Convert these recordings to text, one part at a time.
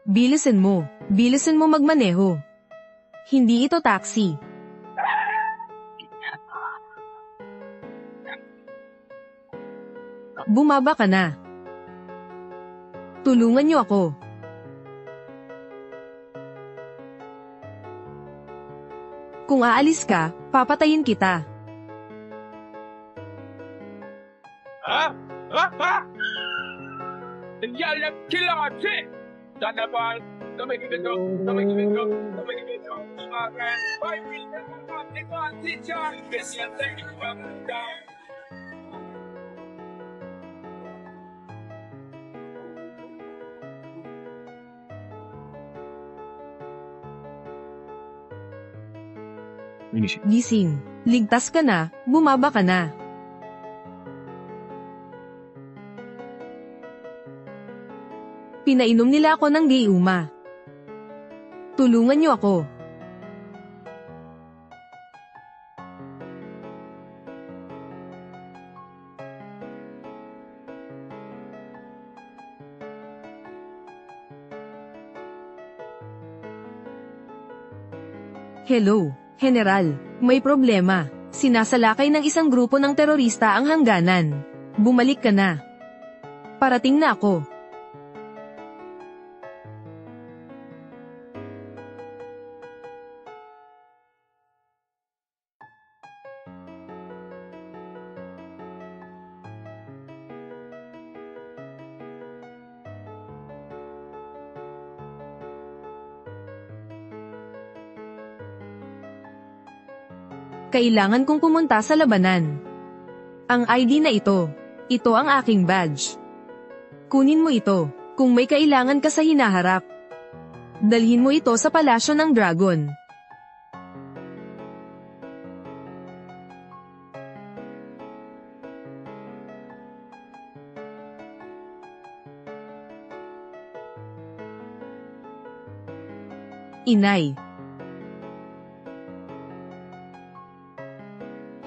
Bilisan mo. Bilisan mo magmaneho. Hindi ito taxi. Bumaba ka na. Tulungan niyo ako. Kung aalis ka, papatayin kita. Yan kailangan siya! Sana ba? Tumigil-ito! Smakan! 5 minutes! Ikaw ang teacher! Kasi ang technique pa down! Gising. Ligtas ka na, bumaba ka na. Pinainom nila ako ng gayuma. Tulungan niyo ako. Hello, General. May problema. Sinasalakay ng isang grupo ng terorista ang hangganan. Bumalik ka na. Parating na ako. Kailangan kong pumunta sa labanan. Ang ID na ito. Ito ang aking badge. Kunin mo ito, kung may kailangan ka sa hinaharap. Dalhin mo ito sa palasyo ng Dragon. Inay.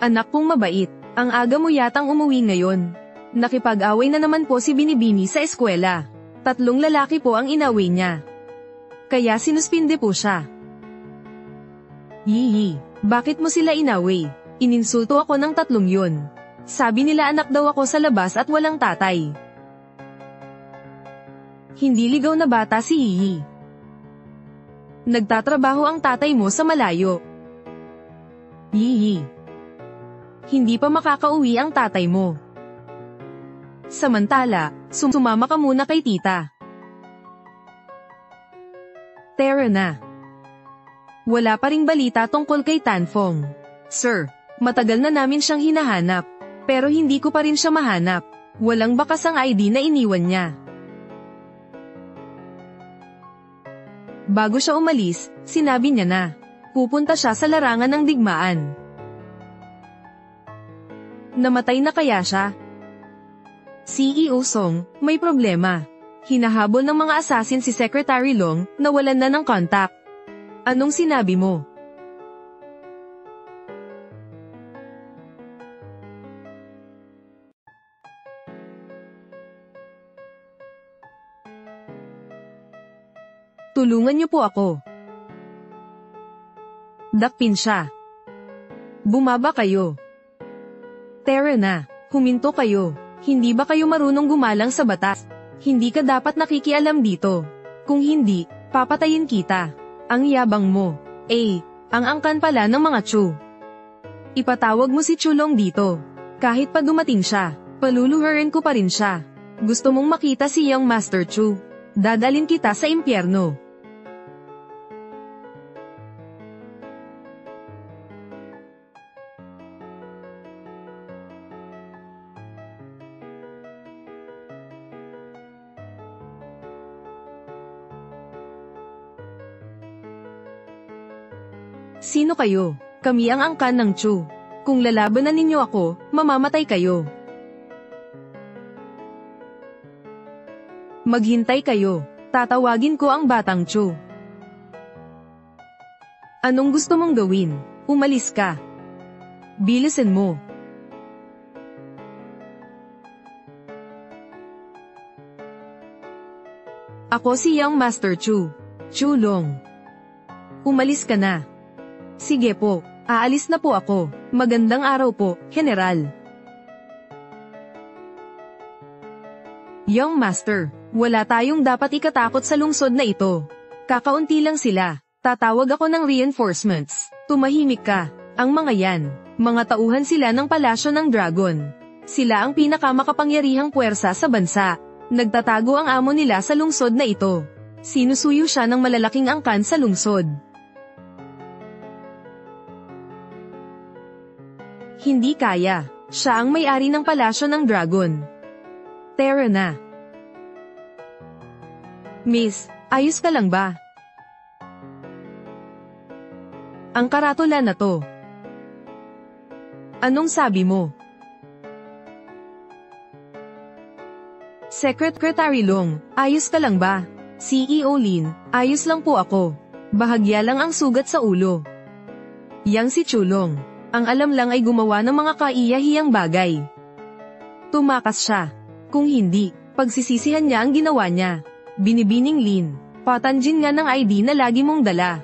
Anak kong mabait, ang aga mo yatang umuwi ngayon. Nakipag-away na naman po si Binibini sa eskwela. 3 lalaki po ang inaway niya. Kaya sinuspinde po siya. Yiyi, bakit mo sila inaway? Ininsulto ako ng 3 yun. Sabi nila anak daw ako sa labas at walang tatay. Hindi ligaw na bata si Yiyi. Nagtatrabaho ang tatay mo sa malayo. Yiyi. Hindi pa makakauwi ang tatay mo. Samantala, sumama ka muna kay tita. Tara na. Wala pa ring balita tungkol kay Tanfong. Sir, matagal na namin siyang hinahanap. Pero hindi ko pa rin siya mahanap. Walang bakas ang ID na iniwan niya. Bago siya umalis, sinabi niya na pupunta siya sa larangan ng digmaan. Namatay na kaya siya? CEO Song, may problema. Hinahabol ng mga assassin si Secretary Long, nawalan na ng contact. Anong sinabi mo? Tulungan niyo po ako. Dakpin siya. Bumaba kayo. Tara na, huminto kayo. Hindi ba kayo marunong gumalang sa batas? Hindi ka dapat nakikialam dito. Kung hindi, papatayin kita. Ang yabang mo. Ang angkan pala ng mga Chu. Ipatawag mo si Chulong dito. Kahit pa dumating siya, paluluhurin ko pa rin siya. Gusto mong makita si Young Master Chu? Dadalin kita sa impyerno. Sino kayo? Kami ang angkan ng Chu. Kung lalabanan ninyo ako, mamamatay kayo. Maghintay kayo. Tatawagin ko ang batang Chu. Anong gusto mong gawin? Umalis ka. Bilisan mo. Ako si Young Master Chu. Chu Long. Umalis ka na. Sige po, aalis na po ako. Magandang araw po, General. Young Master, wala tayong dapat ikatakot sa lungsod na ito. Kakaunti lang sila. Tatawag ako ng reinforcements. Tumahimik ka. Ang mga yan, mga tauhan sila ng palasyo ng dragon. Sila ang pinakamakapangyarihang puwersa sa bansa. Nagtatago ang amo nila sa lungsod na ito. Sinusuyo siya ng malalaking angkan sa lungsod. Hindi kaya. Siya ang may-ari ng palasyo ng dragon. Tara na. Miss, ayos ka lang ba? Ang karatula na to. Anong sabi mo? Secretary Long, ayos ka lang ba? CEO Lin, ayos lang po ako. Bahagya lang ang sugat sa ulo. Yang si Chulong, ang alam lang ay gumawa ng mga kaiyahiyang bagay. Tumakas siya. Kung hindi, pagsisisihan niya ang ginawa niya. Binibining Lin, patanjin nga ng ID na lagi mong dala.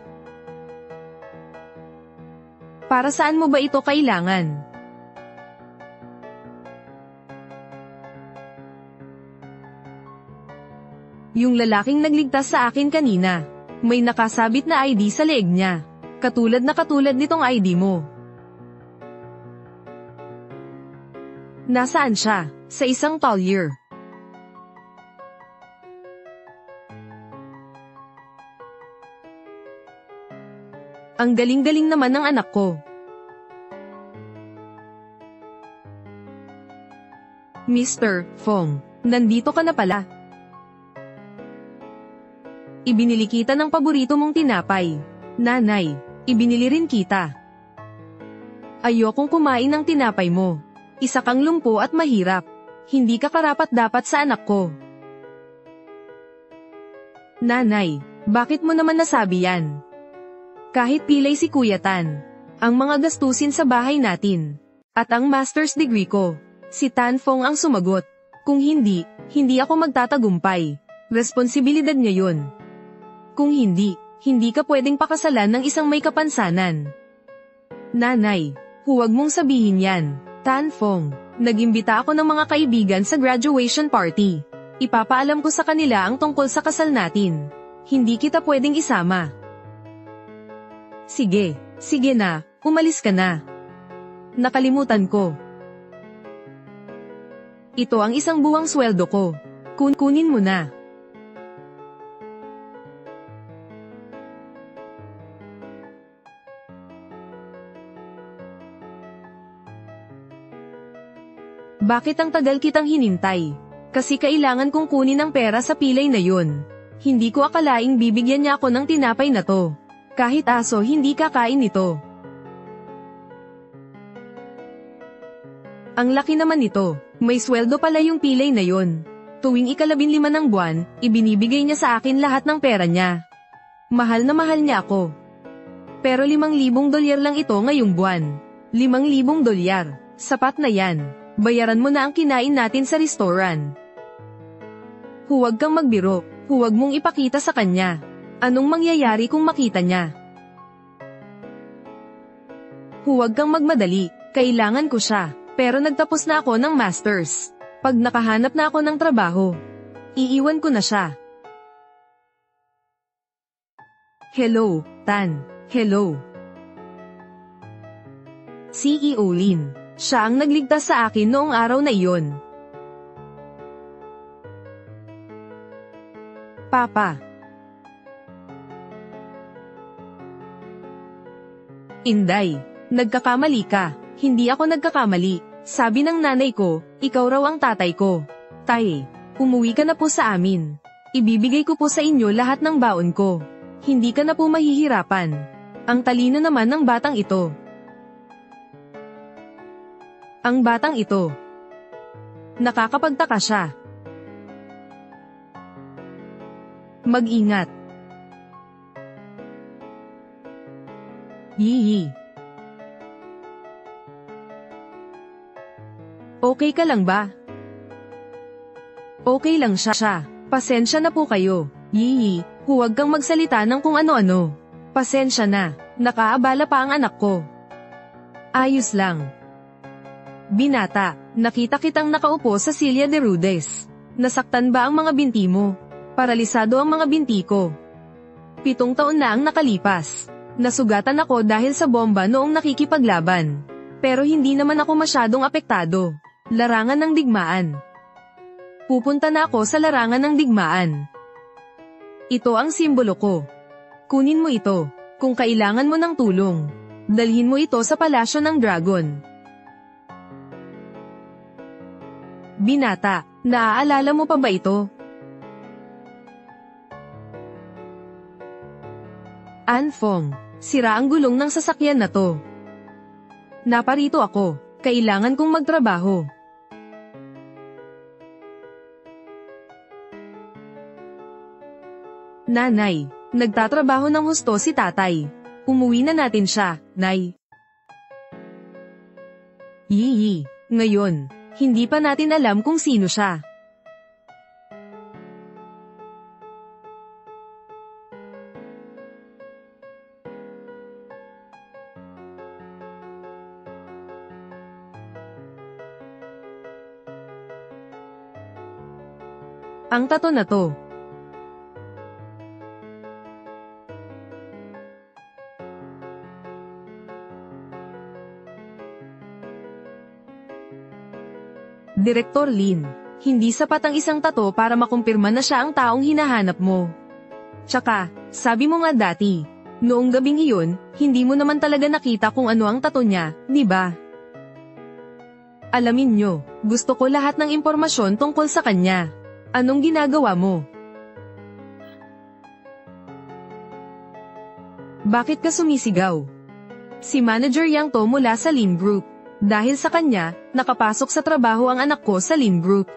Para saan mo ba ito kailangan? Yung lalaking nagligtas sa akin kanina, may nakasabit na ID sa leeg niya. Katulad nitong ID mo. Nasaan siya? Sa isang collier. Ang galing-galing naman ng anak ko. Mr. Fong, nandito ka na pala. Ibinili kita ng paborito mong tinapay. Nanay, ibinili rin kita. Ayokong kumain ng tinapay mo. Isa kang lumpo at mahirap. Hindi ka karapat-dapat sa anak ko. Nanay, bakit mo naman nasabi yan? Kahit pilay si Kuya Tan, ang mga gastusin sa bahay natin, at ang master's degree ko, si Tan Fong ang sumagot. Kung hindi, hindi ako magtatagumpay. Responsibilidad niya yun. Kung hindi, hindi ka pwedeng pakasalan ng isang may kapansanan. Nanay, huwag mong sabihin yan, Tan Fong. Nag-imbita ako ng mga kaibigan sa graduation party. Ipapaalam ko sa kanila ang tungkol sa kasal natin. Hindi kita pwedeng isama. Sige, sige na, umalis ka na. Nakalimutan ko. Ito ang isang buwang sweldo ko. Kunin mo na. Bakit ang tagal kitang hinintay? Kasi kailangan kong kunin ang pera sa pilay na yun. Hindi ko akalaing bibigyan niya ako ng tinapay na to. Kahit aso hindi kakain nito. Ang laki naman nito. May sweldo pala yung pilay na yun. Tuwing ika-15 ng buwan, ibinibigay niya sa akin lahat ng pera niya. Mahal na mahal niya ako. Pero $5,000 lang ito ngayong buwan. $5,000. Sapat na yan. Bayaran mo na ang kinain natin sa restaurant. Huwag kang magbiro, huwag mong ipakita sa kanya. Anong mangyayari kung makita niya? Huwag kang magmadali, kailangan ko siya, pero nagtapos na ako ng masters. Pag nakahanap na ako ng trabaho, iiwan ko na siya. Hello, Tan. Hello. CEO Lin. Siya ang nagligtas sa akin noong araw na iyon. Papa. Inday, nagkakamali ka. Hindi ako nagkakamali. Sabi ng nanay ko, ikaw raw ang tatay ko. Tay, umuwi ka na po sa amin. Ibibigay ko po sa inyo lahat ng baon ko. Hindi ka na po mahihirapan. Ang talino naman ng batang ito. Ang batang ito. Nakakapagtaka siya. Mag-ingat. Yee. Okay ka lang ba? Okay lang siya. Pasensya na po kayo. Yee, huwag kang magsalita ng kung ano-ano. Pasensya na, nakaabala pa ang anak ko. Ayos lang. Binata, nakita kitang nakaupo sa Silla de Rudes. Nasaktan ba ang mga binti mo? Paralisado ang mga binti ko. 7 taon na ang nakalipas. Nasugatan ako dahil sa bomba noong nakikipaglaban. Pero hindi naman ako masyadong apektado. Larangan ng digmaan. Pupunta na ako sa larangan ng digmaan. Ito ang simbolo ko. Kunin mo ito, kung kailangan mo ng tulong. Dalhin mo ito sa palasyo ng dragon. Binata, naaalala mo pa ba ito? Anfong, sira ang gulong ng sasakyan na to. Naparito ako, kailangan kong magtrabaho. Nanay, nagtatrabaho ng husto si tatay. Umuwi na natin siya, Nay. Yee, ngayon, hindi pa natin alam kung sino siya. Ang tato na to. Direktor Lin, hindi sapat ang isang tato para makumpirma na siya ang taong hinahanap mo. Tsaka, sabi mo nga dati, noong gabing iyon, hindi mo naman talaga nakita kung ano ang tato niya, di ba? Alamin nyo, gusto ko lahat ng impormasyon tungkol sa kanya. Anong ginagawa mo? Bakit ka sumisigaw? Si Manager Yang to mula sa Lin Group. Dahil sa kanya, nakapasok sa trabaho ang anak ko sa Lin Group.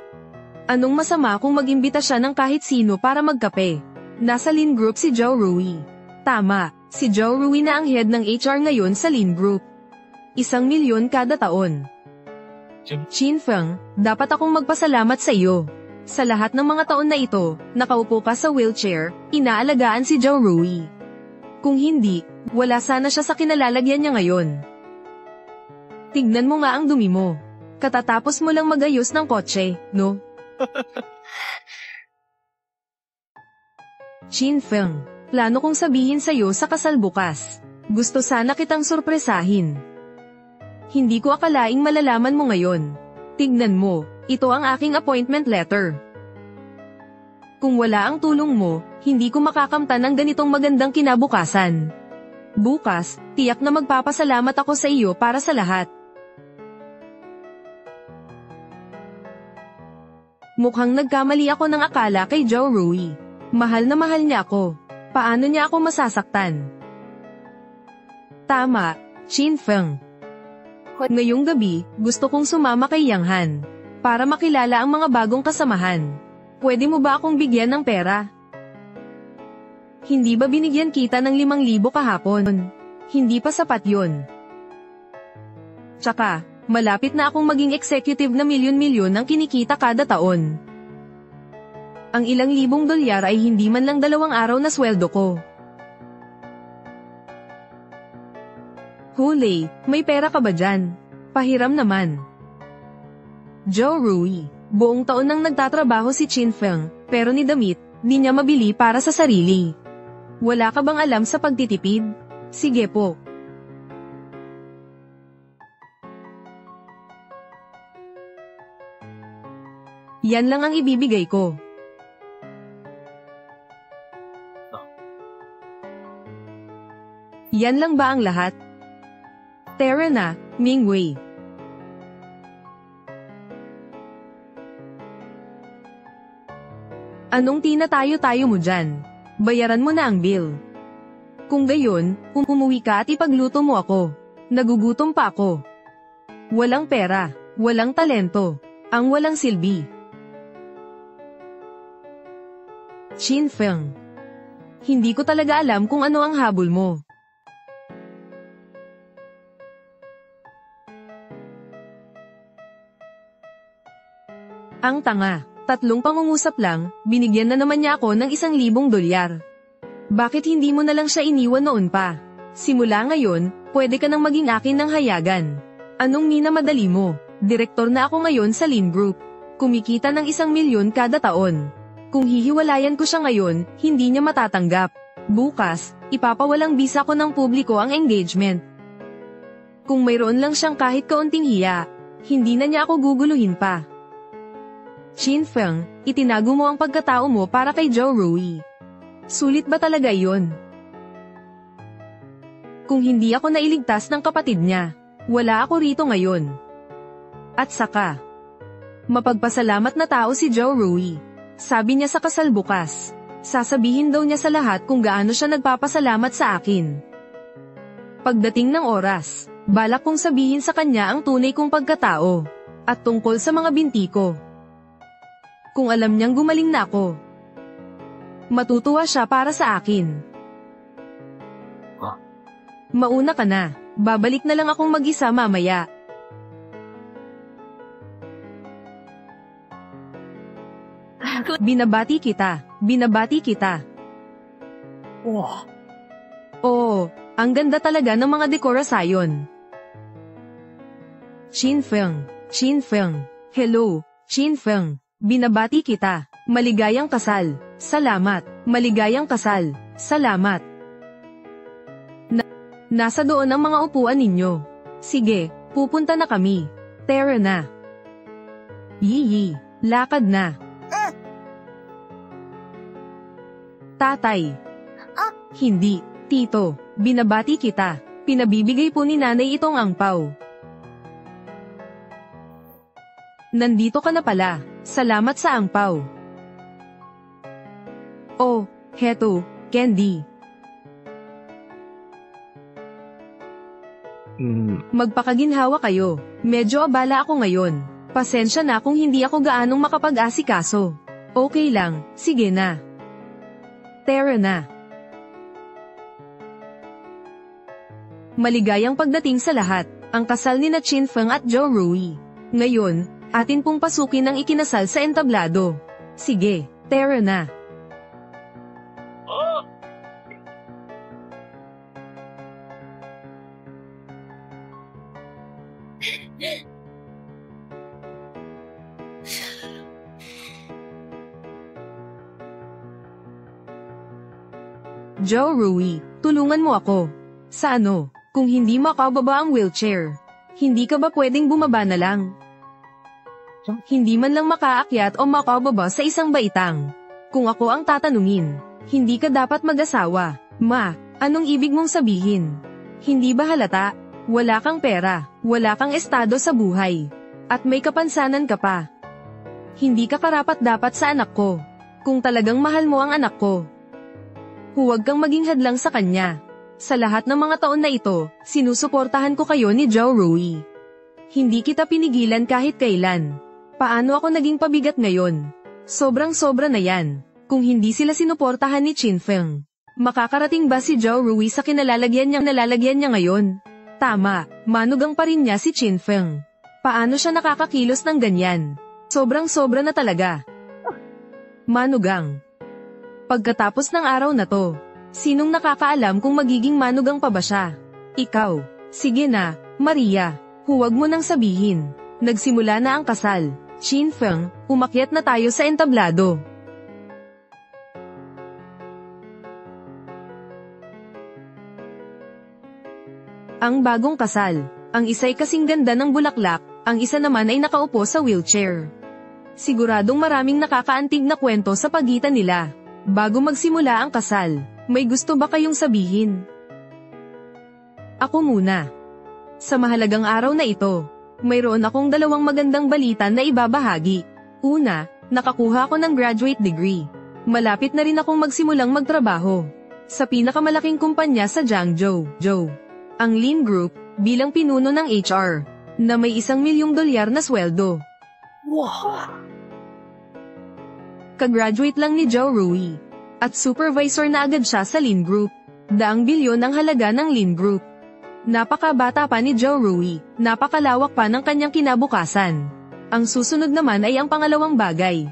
Anong masama kung mag-imbita siya ng kahit sino para magkape? Nasa Lin Group si Zhao Rui. Tama, si Zhao Rui na ang head ng HR ngayon sa Lin Group. 1,000,000 kada taon. Qin Feng, dapat akong magpasalamat sa iyo. Sa lahat ng mga taon na ito, nakaupo ka sa wheelchair, inaalagaan si Zhao Rui. Kung hindi, wala sana siya sa kinalalagyan niya ngayon. Tignan mo nga ang dumi mo. Katatapos mo lang magayos ng kotse, no? Qin Feng, plano kong sabihin sa'yo sa kasal bukas. Gusto sana kitang sorpresahin. Hindi ko akalaing malalaman mo ngayon. Tignan mo, ito ang aking appointment letter. Kung wala ang tulong mo, hindi ko makakamtan ng ganitong magandang kinabukasan. Bukas, tiyak na magpapasalamat ako sa iyo para sa lahat. Mukhang nagkamali ako ng akala kay Zhao Rui. Mahal na mahal niya ako. Paano niya ako masasaktan? Tama, Qin Feng. Ngayong gabi, gusto kong sumama kay Yang Han. Para makilala ang mga bagong kasamahan. Pwede mo ba akong bigyan ng pera? Hindi ba binigyan kita ng 5,000 kahapon? Hindi pa sapat yon. Tsaka, malapit na akong maging executive na milyon-milyon ang kinikita kada taon. Ang ilang libong dolyar ay hindi man lang 2 araw na sweldo ko. Huli, may pera ka ba dyan? Pahiram naman. Zhao Rui, buong taon nang nagtatrabaho si Qin Feng, pero ni damit, di niya mabili para sa sarili. Wala ka bang alam sa pagtitipid? Sige po. Yan lang ang ibibigay ko. Yan lang ba ang lahat? Tara na, Mingwei. Anong tinatayo-tayo mo dyan? Bayaran mo na ang bill. Kung gayon, umuwi ka at ipagluto mo ako. Nagugutom pa ako. Walang pera, walang talento, ang walang silbi. Qin Feng. Hindi ko talaga alam kung ano ang habol mo. Ang tanga, 3 pangungusap lang, binigyan na naman niya ako ng $1,000. Bakit hindi mo na lang siya iniwan noon pa? Simula ngayon, pwede ka nang maging akin ng hayagan. Anong minamadali mo? Direktor na ako ngayon sa Lin Group. Kumikita ng 1,000,000 kada taon. Kung hihiwalayan ko siya ngayon, hindi niya matatanggap. Bukas, ipapawalang bisa ko ng publiko ang engagement. Kung mayroon lang siyang kahit kaunting hiya, hindi na niya ako guguluhin pa. Chin Feng, itinago mo ang pagkatao mo para kay Zhou Rui. Sulit ba talaga iyon? Kung hindi ako nailigtas ng kapatid niya, wala ako rito ngayon. At saka, mapagpasalamat na tao si Zhou Rui. Sabi niya sa kasal bukas, sasabihin daw niya sa lahat kung gaano siya nagpapasalamat sa akin. Pagdating ng oras, balak kong sabihin sa kanya ang tunay kong pagkatao, at tungkol sa mga binti ko. Kung alam niyang gumaling na ako, matutuwa siya para sa akin. Mauna ka na, babalik na lang akong mag-isa mamaya. Binabati kita. Oo, ang ganda talaga ng mga dekorasyon. Chin Feng. Hello, Chin Feng. Binabati kita. Maligayang kasal. Salamat. Maligayang kasal. Salamat. Nasa doon ang mga upuan ninyo. Sige, pupunta na kami. Tara na. Yi, lakad na. Tatay. Hindi, tito. Binabati kita. Pinabibigay po ni nanay itong angpaw. Nandito ka na pala. Salamat sa angpaw. Oh, heto, candy. Magpakaginhawa kayo. Medyo abala ako ngayon. Pasensya na kung hindi ako gaanong makapag-asikaso. Okay lang, sige na. Tara na. Maligayang pagdating sa lahat, ang kasal ni na Chin Feng at Zhou Rui. Ngayon, atin pong pasukin ang ikinasal sa entablado. Sige, tara na. Zhou Rui, tulungan mo ako. Sa ano? Kung hindi makababa ang wheelchair, hindi ka ba pwedeng bumaba na lang? Hindi man lang makaakyat o makababa sa isang baitang. Kung ako ang tatanungin, hindi ka dapat mag-asawa. Ma, anong ibig mong sabihin? Hindi ba halata? Wala kang pera, wala kang estado sa buhay, at may kapansanan ka pa. Hindi ka karapat-dapat sa anak ko. Kung talagang mahal mo ang anak ko, huwag kang maging hadlang sa kanya. Sa lahat ng mga taon na ito, sinusuportahan ko kayo ni Zhou Rui. Hindi kita pinigilan kahit kailan. Paano ako naging pabigat ngayon? Sobrang-sobra na yan. Kung hindi sila sinuportahan ni Chin Feng, makakarating ba si Zhou Rui sa kinalalagyan niya ngayon? Tama, manugang pa rin niya si Chin Feng. Paano siya nakakakilos ng ganyan? Sobrang-sobra na talaga. Manugang. Pagkatapos ng araw na to, sinong nakakaalam kung magiging manugang pa ba siya? Ikaw. Sige na, Maria, huwag mo nang sabihin. Nagsimula na ang kasal. Chin Feng, umakyat na tayo sa entablado. Ang bagong kasal. Ang isa'y kasing ganda ng bulaklak, ang isa naman ay nakaupo sa wheelchair. Siguradong maraming nakakaantig na kwento sa pagitan nila. Bago magsimula ang kasal, may gusto ba kayong sabihin? Ako muna. Sa mahalagang araw na ito, mayroon akong 2 magandang balita na ibabahagi. Una, nakakuha ako ng graduate degree. Malapit na rin akong magsimulang magtrabaho sa pinakamalaking kumpanya sa Jiangzhou, ang Lin Group, bilang pinuno ng HR, na may $1,000,000 na sweldo. Wow! Kagraduate lang ni Zhou Rui, at supervisor na agad siya sa Lin Group. 2 bilyon ang halaga ng Lin Group. Napakabata pa ni Zhou Rui, napakalawak pa ng kanyang kinabukasan. Ang susunod naman ay ang pangalawang bagay.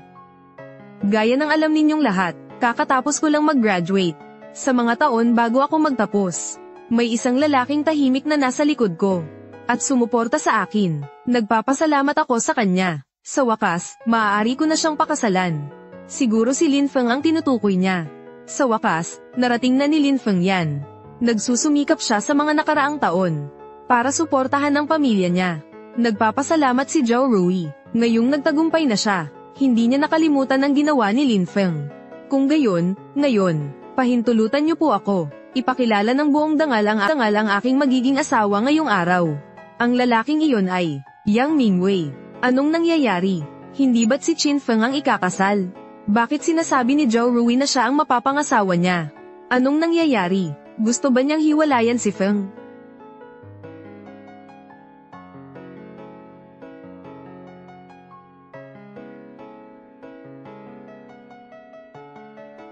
Gaya ng alam ninyong lahat, kakatapos ko lang mag-graduate. Sa mga taon bago ako magtapos, may isang lalaking tahimik na nasa likod ko. At sumuporta sa akin. Nagpapasalamat ako sa kanya. Sa wakas, maaari ko na siyang pakasalan. Siguro si Lin Feng ang tinutukoy niya. Sa wakas, narating na ni Lin Feng yan. Nagsusumikap siya sa mga nakaraang taon para suportahan ang pamilya niya. Nagpapasalamat si Zhao Rui. Ngayong nagtagumpay na siya, hindi niya nakalimutan ang ginawa ni Lin Feng. Kung gayon, ngayon, pahintulutan niyo po ako. Ipakilala ng buong dangal ang aking magiging asawa ngayong araw. Ang lalaking iyon ay Yang Mingwei. Anong nangyayari? Hindi ba't si Qin Feng ang ikakasal? Bakit sinasabi ni Zhao Rui na siya ang mapapangasawa niya? Anong nangyayari? Gusto ba niyang hiwalayan si Feng?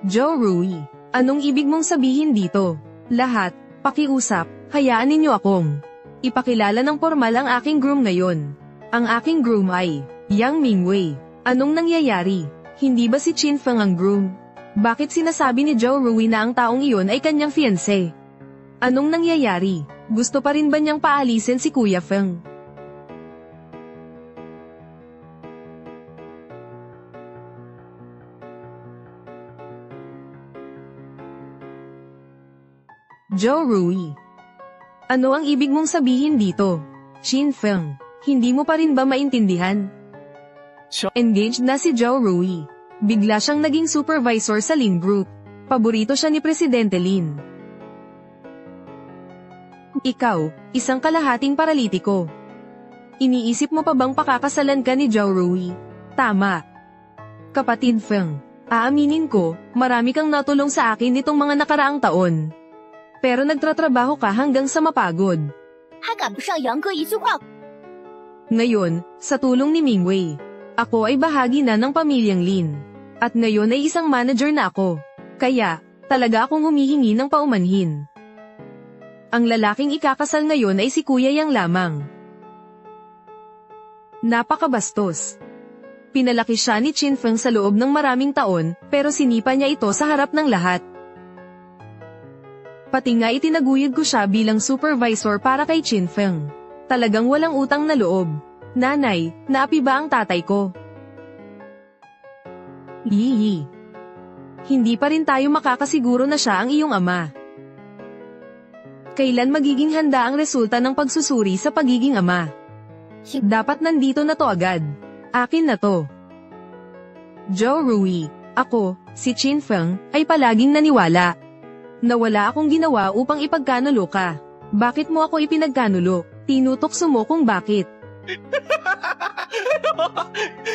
Zhao Rui, anong ibig mong sabihin dito? Lahat, pakiusap, hayaan ninyo akong ipakilala ng formal ang aking groom ngayon. Ang aking groom ay Yang Mingwei. Anong nangyayari? Hindi ba si Qin Feng ang groom? Bakit sinasabi ni Zhao Rui na ang taong iyon ay kanyang fiancé? Anong nangyayari? Gusto pa rin ba niyang paalisin si Kuya Feng? Zhao Rui, ano ang ibig mong sabihin dito? Qin Feng, hindi mo pa rin ba maintindihan? Engaged na si Zhao Rui. Bigla siyang naging supervisor sa Lin Group. Paborito siya ni Presidente Lin. Ikaw, isang kalahating paralitiko. Iniisip mo pa bang pakakasalan ka ni Zhao Rui? Tama. Kapatid Feng, aaminin ko, marami kang natulong sa akin nitong mga nakaraang taon. Pero nagtratrabaho ka hanggang sa mapagod. Ngayon, sa tulong ni Mingwei, ako ay bahagi na ng pamilyang Lin. At ngayon ay isang manager na ako. Kaya, talaga akong humihingi ng paumanhin. Ang lalaking ikakasal ngayon ay si Kuya Yang lamang. Napakabastos. Pinalaki siya ni Qin Feng sa loob ng maraming taon, pero sinipa niya ito sa harap ng lahat. Pati nga itinaguyod ko siya bilang supervisor para kay Qin Feng. Talagang walang utang na loob. Nanay, naapi ba ang tatay ko? Hihi. Hindi pa rin tayo makakasiguro na siya ang iyong ama. Kailan magiging handa ang resulta ng pagsusuri sa pagiging ama? Dapat nandito na to agad. Akin na to. Zhao Rui, ako, si Qin Feng, ay palaging naniwala na wala akong ginawa upang ipagkanulo ka. Bakit mo ako ipinagkanulo? Tinutokso mo kung bakit.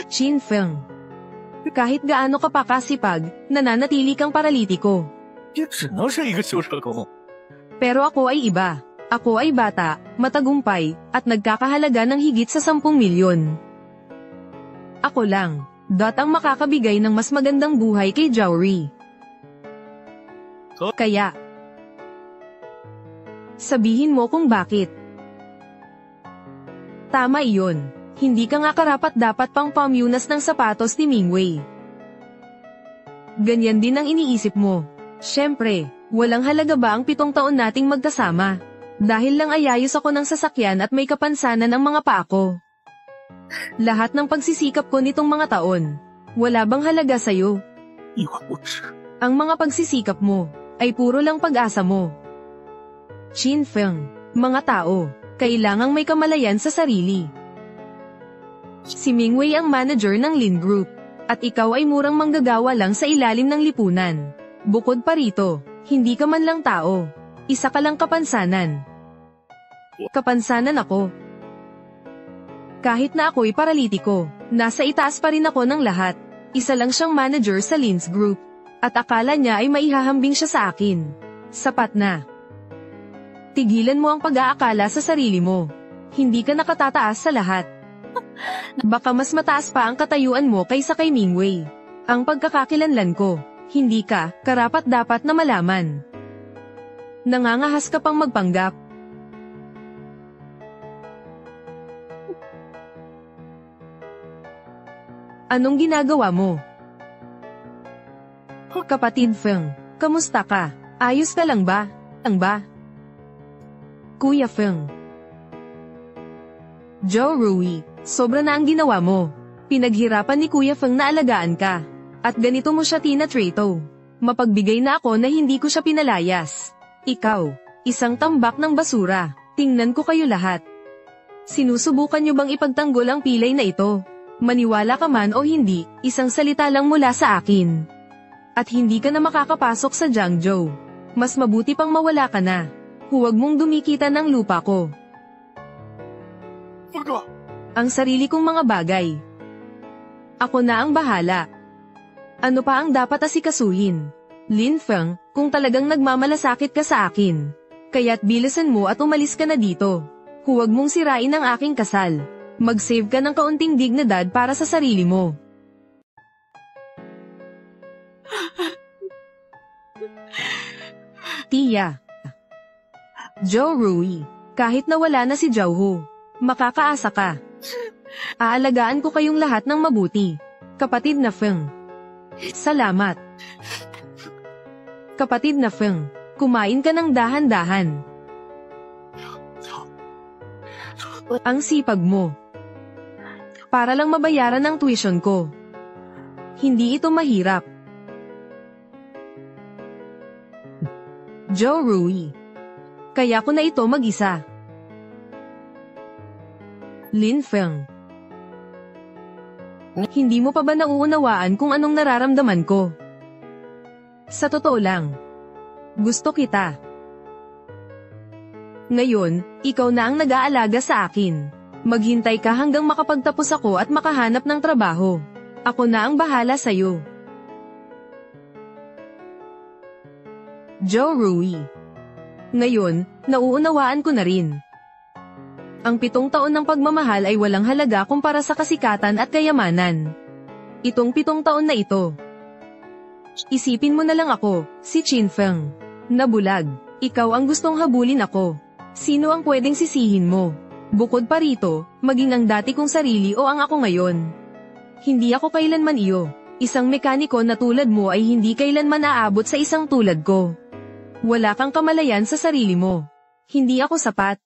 Qin Feng, kahit gaano ka pa kasipag, nananatili kang paralitiko. Pero ako ay iba. Ako ay bata, matagumpay, at nagkakahalaga ng higit sa 10 milyon. Ako lang, ang makakabigay ng mas magandang buhay kay Zhao Rui. Kaya, sabihin mo kung bakit. Tama iyon. Hindi ka nga karapat-dapat pang pamunas ng sapatos ni Mingwei. Ganyan din ang iniisip mo. Siyempre, walang halaga ba ang 7 taon nating magkasama? Dahil lang ayayos ako ng sasakyan at may kapansanan ang mga paa ko. Lahat ng pagsisikap ko nitong mga taon, wala bang halaga sa'yo? Ang mga pagsisikap mo, ay puro lang pag-asa mo. Qin Feng, mga tao, kailangang may kamalayan sa sarili. Si Mingwei ang manager ng Lin Group, at ikaw ay murang manggagawa lang sa ilalim ng lipunan. Bukod pa rito, hindi ka man lang tao. Isa ka lang kapansanan. Kapansanan ako. Kahit na ako'y paralitiko, nasa itaas pa rin ako ng lahat. Isa lang siyang manager sa Lin's Group. At akala niya ay maihahambing siya sa akin. Sapat na. Tigilan mo ang pag-aakala sa sarili mo. Hindi ka nakatataas sa lahat. Baka mas mataas pa ang katayuan mo kaysa kay Mingwei. Ang pagkakakilanlan ko, hindi ka karapat-dapat na malaman. Nangangahas ka pang magpanggap. Anong ginagawa mo? Kapatid Feng, kamusta ka? Ayos ka lang ba? Kuya Feng. Joe Rui, sobra na ang ginawa mo. Pinaghirapan ni Kuya Feng na alagaan ka. At ganito mo siya tinatrato. Mapagbigay na ako na hindi ko siya pinalayas. Ikaw, isang tambak ng basura. Tingnan ko kayo lahat. Sinusubukan niyo bang ipagtanggol ang pilay na ito? Maniwala ka man o hindi, isang salita lang mula sa akin. At hindi ka na makakapasok sa Jiangzhou. Mas mabuti pang mawala ka na. Huwag mong dumikita ng lupa ko. Ang sarili kong mga bagay. Ako na ang bahala. Ano pa ang dapat asikasuhin? Lin Feng, kung talagang nagmamalasakit ka sa akin, kaya't bilisan mo at umalis ka na dito. Huwag mong sirain ang aking kasal. Mag-save ka ng kaunting dignidad para sa sarili mo. Tia. Joe Rui, kahit nawala na si Zhao Hu, makakaasa ka. Aalagaan ko kayong lahat ng mabuti. Kapatid na Feng. Salamat. Kapatid na Feng, kumain ka ng dahan-dahan. Ang sipag mo. Para lang mabayaran ang tuition ko. Hindi ito mahirap. Joe Rui. Kaya ko na ito mag-isa. Lin Feng. Hindi mo pa ba nauunawaan kung anong nararamdaman ko? Sa totoo lang, gusto kita. Ngayon, ikaw na ang nag-aalaga sa akin. Maghintay ka hanggang makapagtapos ako at makahanap ng trabaho. Ako na ang bahala sa'yo. Joe Rui. Ngayon, nauunawaan ko na rin. Ang 7 taon ng pagmamahal ay walang halaga kumpara sa kasikatan at kayamanan. Itong 7 taon na ito. Isipin mo na lang ako, si Qin Feng. Nabulag. Ikaw ang gustong habulin ako. Sino ang pwedeng sisihin mo? Bukod pa rito, maging ang dati kong sarili o ang ako ngayon. Hindi ako kailanman iyo. Isang mekaniko na tulad mo ay hindi kailanman aabot sa isang tulad ko. Wala kang kamalayan sa sarili mo. Hindi ako sapat.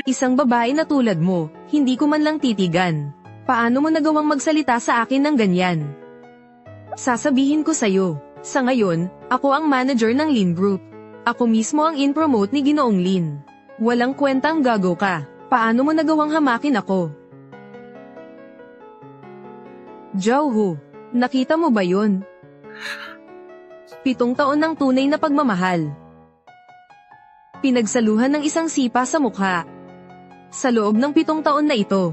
Isang babae na tulad mo, hindi ko man lang titigan. Paano mo nagawang magsalita sa akin ng ganyan? Sasabihin ko sa'yo, sa ngayon, ako ang manager ng Lin Group. Ako mismo ang in-promote ni Ginoong Lin. Walang kwentang gago ka. Paano mo nagawang hamakin ako? Zhao Hu, nakita mo ba yun? 7 taon ng tunay na pagmamahal. Pinagsaluhan ng isang sipa sa mukha. Sa loob ng 7 taon na ito.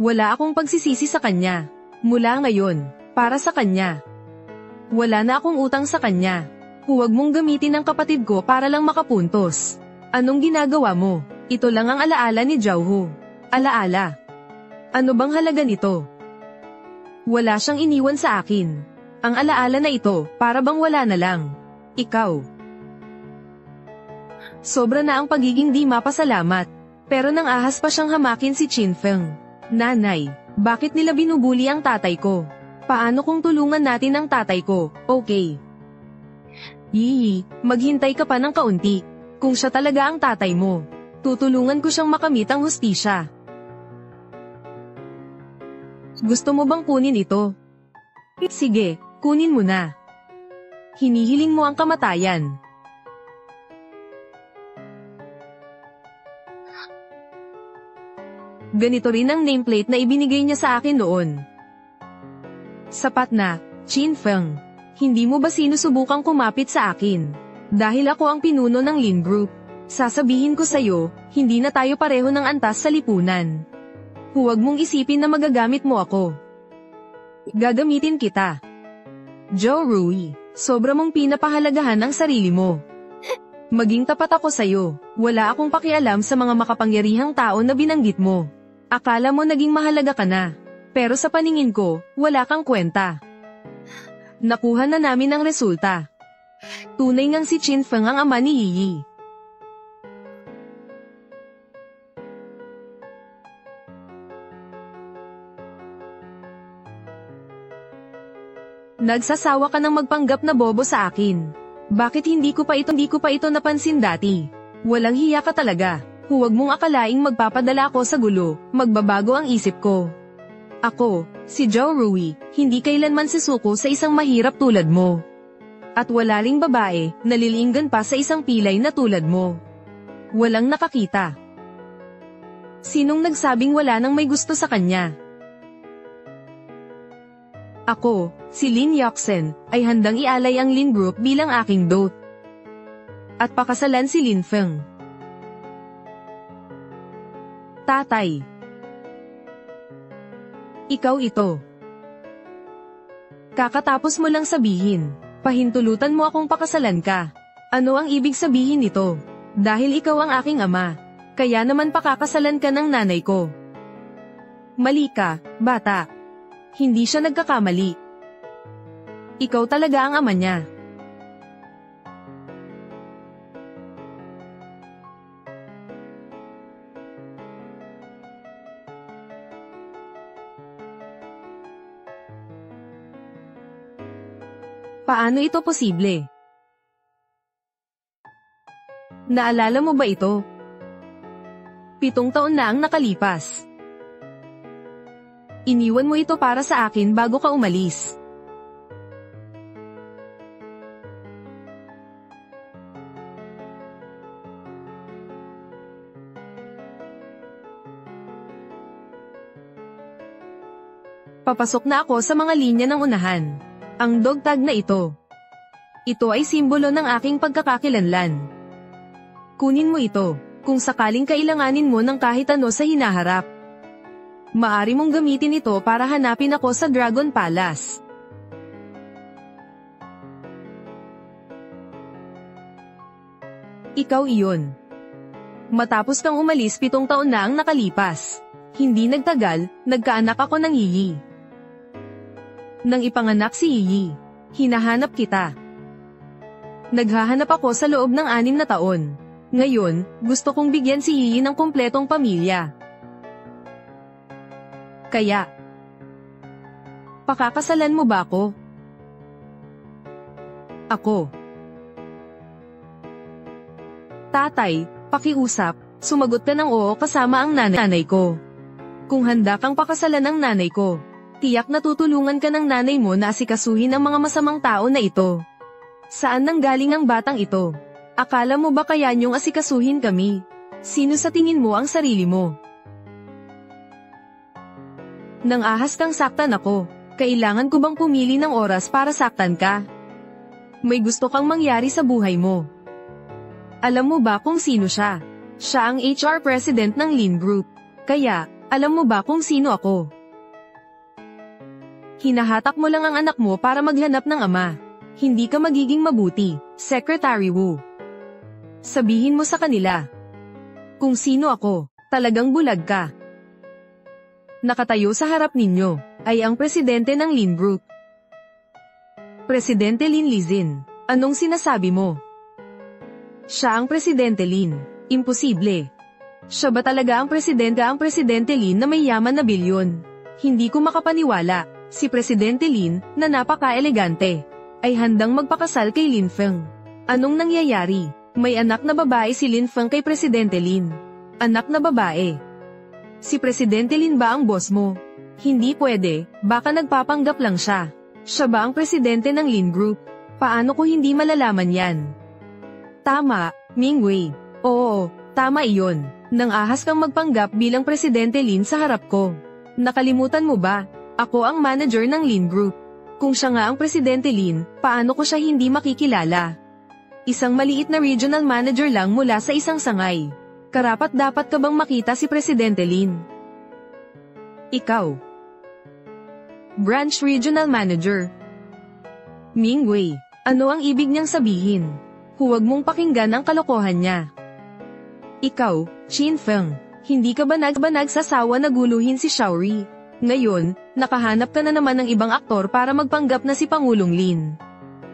Wala akong pagsisisi sa kanya. Mula ngayon, para sa kanya. Wala na akong utang sa kanya. Huwag mong gamitin ang kapatid ko para lang makapuntos. Anong ginagawa mo? Ito lang ang alaala ni Zhao Hu. Alaala. Ano bang halaga nito? Wala siyang iniwan sa akin. Ang alaala na ito, para bang wala na lang. Ikaw. Sobra na ang pagiging di mapasalamat. Pero nang ahas pa siyang hamakin si Qin Feng. Nanay, bakit nila binubuli ang tatay ko? Paano kung tulungan natin ang tatay ko? Okay. Yee, maghintay ka pa ng kaunti. Kung siya talaga ang tatay mo, tutulungan ko siyang makamit ang hustisya. Gusto mo bang kunin ito? Sige, kunin mo na. Hinihiling mo ang kamatayan. Ganito rin ang nameplate na ibinigay niya sa akin noon. Sapat na, Qin Feng. Hindi mo ba sinusubukang kumapit sa akin? Dahil ako ang pinuno ng Lin Group. Sasabihin ko sa'yo, hindi na tayo pareho ng antas sa lipunan. Huwag mong isipin na magagamit mo ako. Gagamitin kita. Joe Rui, sobra mong pinapahalagahan ang sarili mo. Maging tapat ako sa'yo. Wala akong pakialam sa mga makapangyarihang tao na binanggit mo. Akala mo naging mahalaga ka na. Pero sa paningin ko, wala kang kwenta. Nakuha na namin ang resulta. Tunay ngang si Qin Feng ang ama ni Yi. Nagsasawa ka ng magpanggap na bobo sa akin. Bakit hindi ko pa ito napansin dati? Walang hiya ka talaga. Huwag mong akalaing magpapadala ako sa gulo, magbabago ang isip ko. Ako, si Joe Rui, hindi kailanman sisuko sa isang mahirap tulad mo. At wala ring babae, nalilinggan pa sa isang pilay na tulad mo. Walang nakakita. Sinong nagsabing wala nang may gusto sa kanya? Ako, si Lin Yoxen, ay handang ialay ang Lin Group bilang aking dote. At pakasalan si Lin Feng. Tatay. Ikaw ito. Kakatapos mo lang sabihin, pahintulutan mo akong pakasalan ka. Ano ang ibig sabihin nito? Dahil ikaw ang aking ama, kaya naman pakakasalan ka ng nanay ko. Mali ka, bata. Hindi siya nagkakamali. Ikaw talaga ang ama niya. Paano ito posible? Naalala mo ba ito? 7 taon na ang nakalipas. Iniwan mo ito para sa akin bago ka umalis. Papasok na ako sa mga linya ng unahan. Ang dog tag na ito. Ito ay simbolo ng aking pagkakakilanlan. Kunin mo ito, kung sakaling kailanganin mo ng kahit ano sa hinaharap. Maari mong gamitin ito para hanapin ako sa Dragon Palace. Ikaw iyon. Matapos kang umalis 7 taon na ang nakalipas. Hindi nagtagal, nagkaanak ako ng Yiyi. Nang ipanganak si Yiyi, hinahanap kita. Naghahanap ako sa loob ng 6 na taon. Ngayon, gusto kong bigyan si Yiyi ng kumpletong pamilya. Kaya, pakakasalan mo ba ako? Ako. Tatay, pakiusap, sumagot ka ng oo kasama ang nanay ko. Kung handa kang pakasalan ng nanay ko, tiyak na tutulungan ka ng nanay mo na asikasuhin ang mga masamang tao na ito. Saan nanggaling ang batang ito? Akala mo ba kaya niyong asikasuhin kami? Sino sa tingin mo ang sarili mo? Nang ahas kang saktan ako, kailangan ko bang pumili ng oras para saktan ka? May gusto kang mangyari sa buhay mo. Alam mo ba kung sino siya? Siya ang HR President ng Lin Group. Kaya, alam mo ba kung sino ako? Hinahatak mo lang ang anak mo para maghanap ng ama. Hindi ka magiging mabuti, Secretary Wu. Sabihin mo sa kanila. Kung sino ako, talagang bulag ka. Nakatayo sa harap ninyo, ay ang presidente ng Lin Group. Presidente Lin Lizin, anong sinasabi mo? Siya ang Presidente Lin. Imposible. Siya ba talaga ang Presidente Lin na may yaman na bilyon? Hindi ko makapaniwala. Si Presidente Lin, na napaka-elegante, ay handang magpakasal kay Lin Feng. Anong nangyayari? May anak na babae si Lin Feng kay Presidente Lin. Anak na babae. Si Presidente Lin ba ang boss mo? Hindi pwede, baka nagpapanggap lang siya. Siya ba ang presidente ng Lin Group? Paano ko hindi malalaman yan? Tama, Mingwei. Oo, tama iyon. Nang ahas kang magpanggap bilang Presidente Lin sa harap ko. Nakalimutan mo ba? Ako ang manager ng Lin Group. Kung siya nga ang Presidente Lin, paano ko siya hindi makikilala? Isang maliit na regional manager lang mula sa isang sangay. Karapat-dapat ka bang makita si Presidente Lin? Ikaw. Branch Regional Manager. Mingwei, ano ang ibig niyang sabihin? Huwag mong pakinggan ang kalokohan niya. Ikaw, Qin Feng, hindi ka ba nagsasawa na guluhin si Xiaori? Ngayon, nakahanap ka na naman ng ibang aktor para magpanggap na si Pangulong Lin.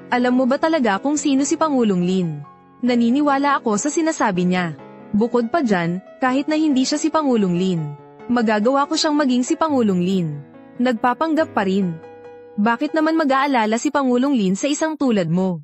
Alam mo ba talaga kung sino si Pangulong Lin? Naniniwala ako sa sinasabi niya. Bukod pa dyan, kahit na hindi siya si Pangulong Lin, magagawa ko siyang maging si Pangulong Lin. Nagpapanggap pa rin. Bakit naman mag-aalala si Pangulong Lin sa isang tulad mo?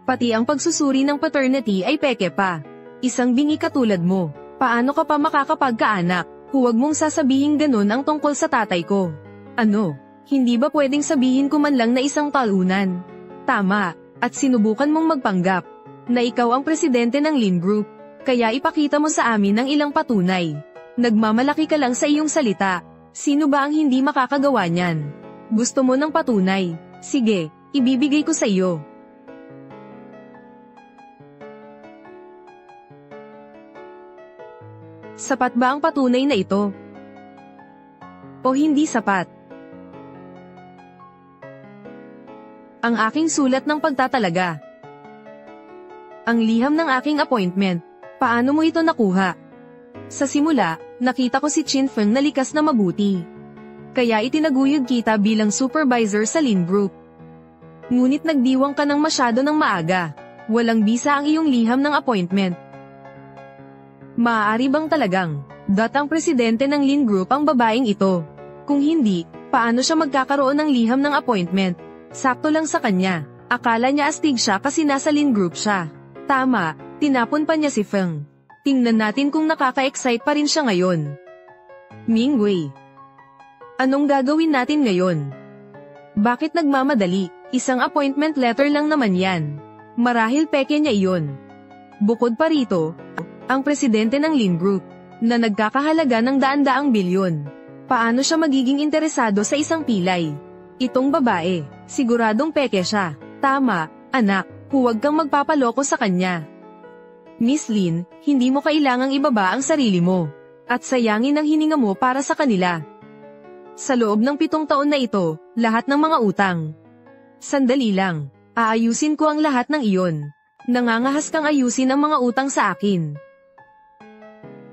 Pati ang pagsusuri ng paternity ay peke pa. Isang bingi katulad mo. Paano ka pa makakapagkaanak? Huwag mong sasabihin ganun ang tungkol sa tatay ko. Ano? Hindi ba pwedeng sabihin ko man lang na isang talunan? Tama. At sinubukan mong magpanggap na ikaw ang presidente ng Lin Group. Kaya ipakita mo sa amin ang ilang patunay. Nagmamalaki ka lang sa iyong salita. Sino ba ang hindi makakagawa niyan? Gusto mo ng patunay? Sige, ibibigay ko sa iyo. Sapat ba ang patunay na ito? O hindi sapat? Ang aking sulat ng pagtatalaga. Ang liham ng aking appointment. Paano mo ito nakuha? Sa simula, nakita ko si Chin Feng na likas na mabuti. Kaya itinaguyod kita bilang supervisor sa Lin Group. Ngunit nagdiwang ka ng masyado ng maaga. Walang bisa ang iyong liham ng appointment. Maaari bang talagang, ang presidente ng Lin Group ang babaeng ito? Kung hindi, paano siya magkakaroon ng liham ng appointment? Sakto lang sa kanya. Akala niya astig siya kasi nasa Lin Group siya. Tama, tinapon pa niya si Feng. Tingnan natin kung nakaka-excite pa rin siya ngayon. Mingwei. Anong gagawin natin ngayon? Bakit nagmamadali? Isang appointment letter lang naman yan. Marahil peke niya iyon. Bukod pa rito, ang presidente ng Lin Group, na nagkakahalaga ng daan-daang bilyon. Paano siya magiging interesado sa isang pilay? Itong babae, siguradong peke siya. Tama, anak, huwag kang magpapaloko sa kanya. Miss Lin, hindi mo kailangang ibaba ang sarili mo. At sayangin ang hininga mo para sa kanila. Sa loob ng 7 taon na ito, lahat ng mga utang. Sandali lang, aayusin ko ang lahat ng iyon. Nangangahas kang ayusin ang mga utang sa akin.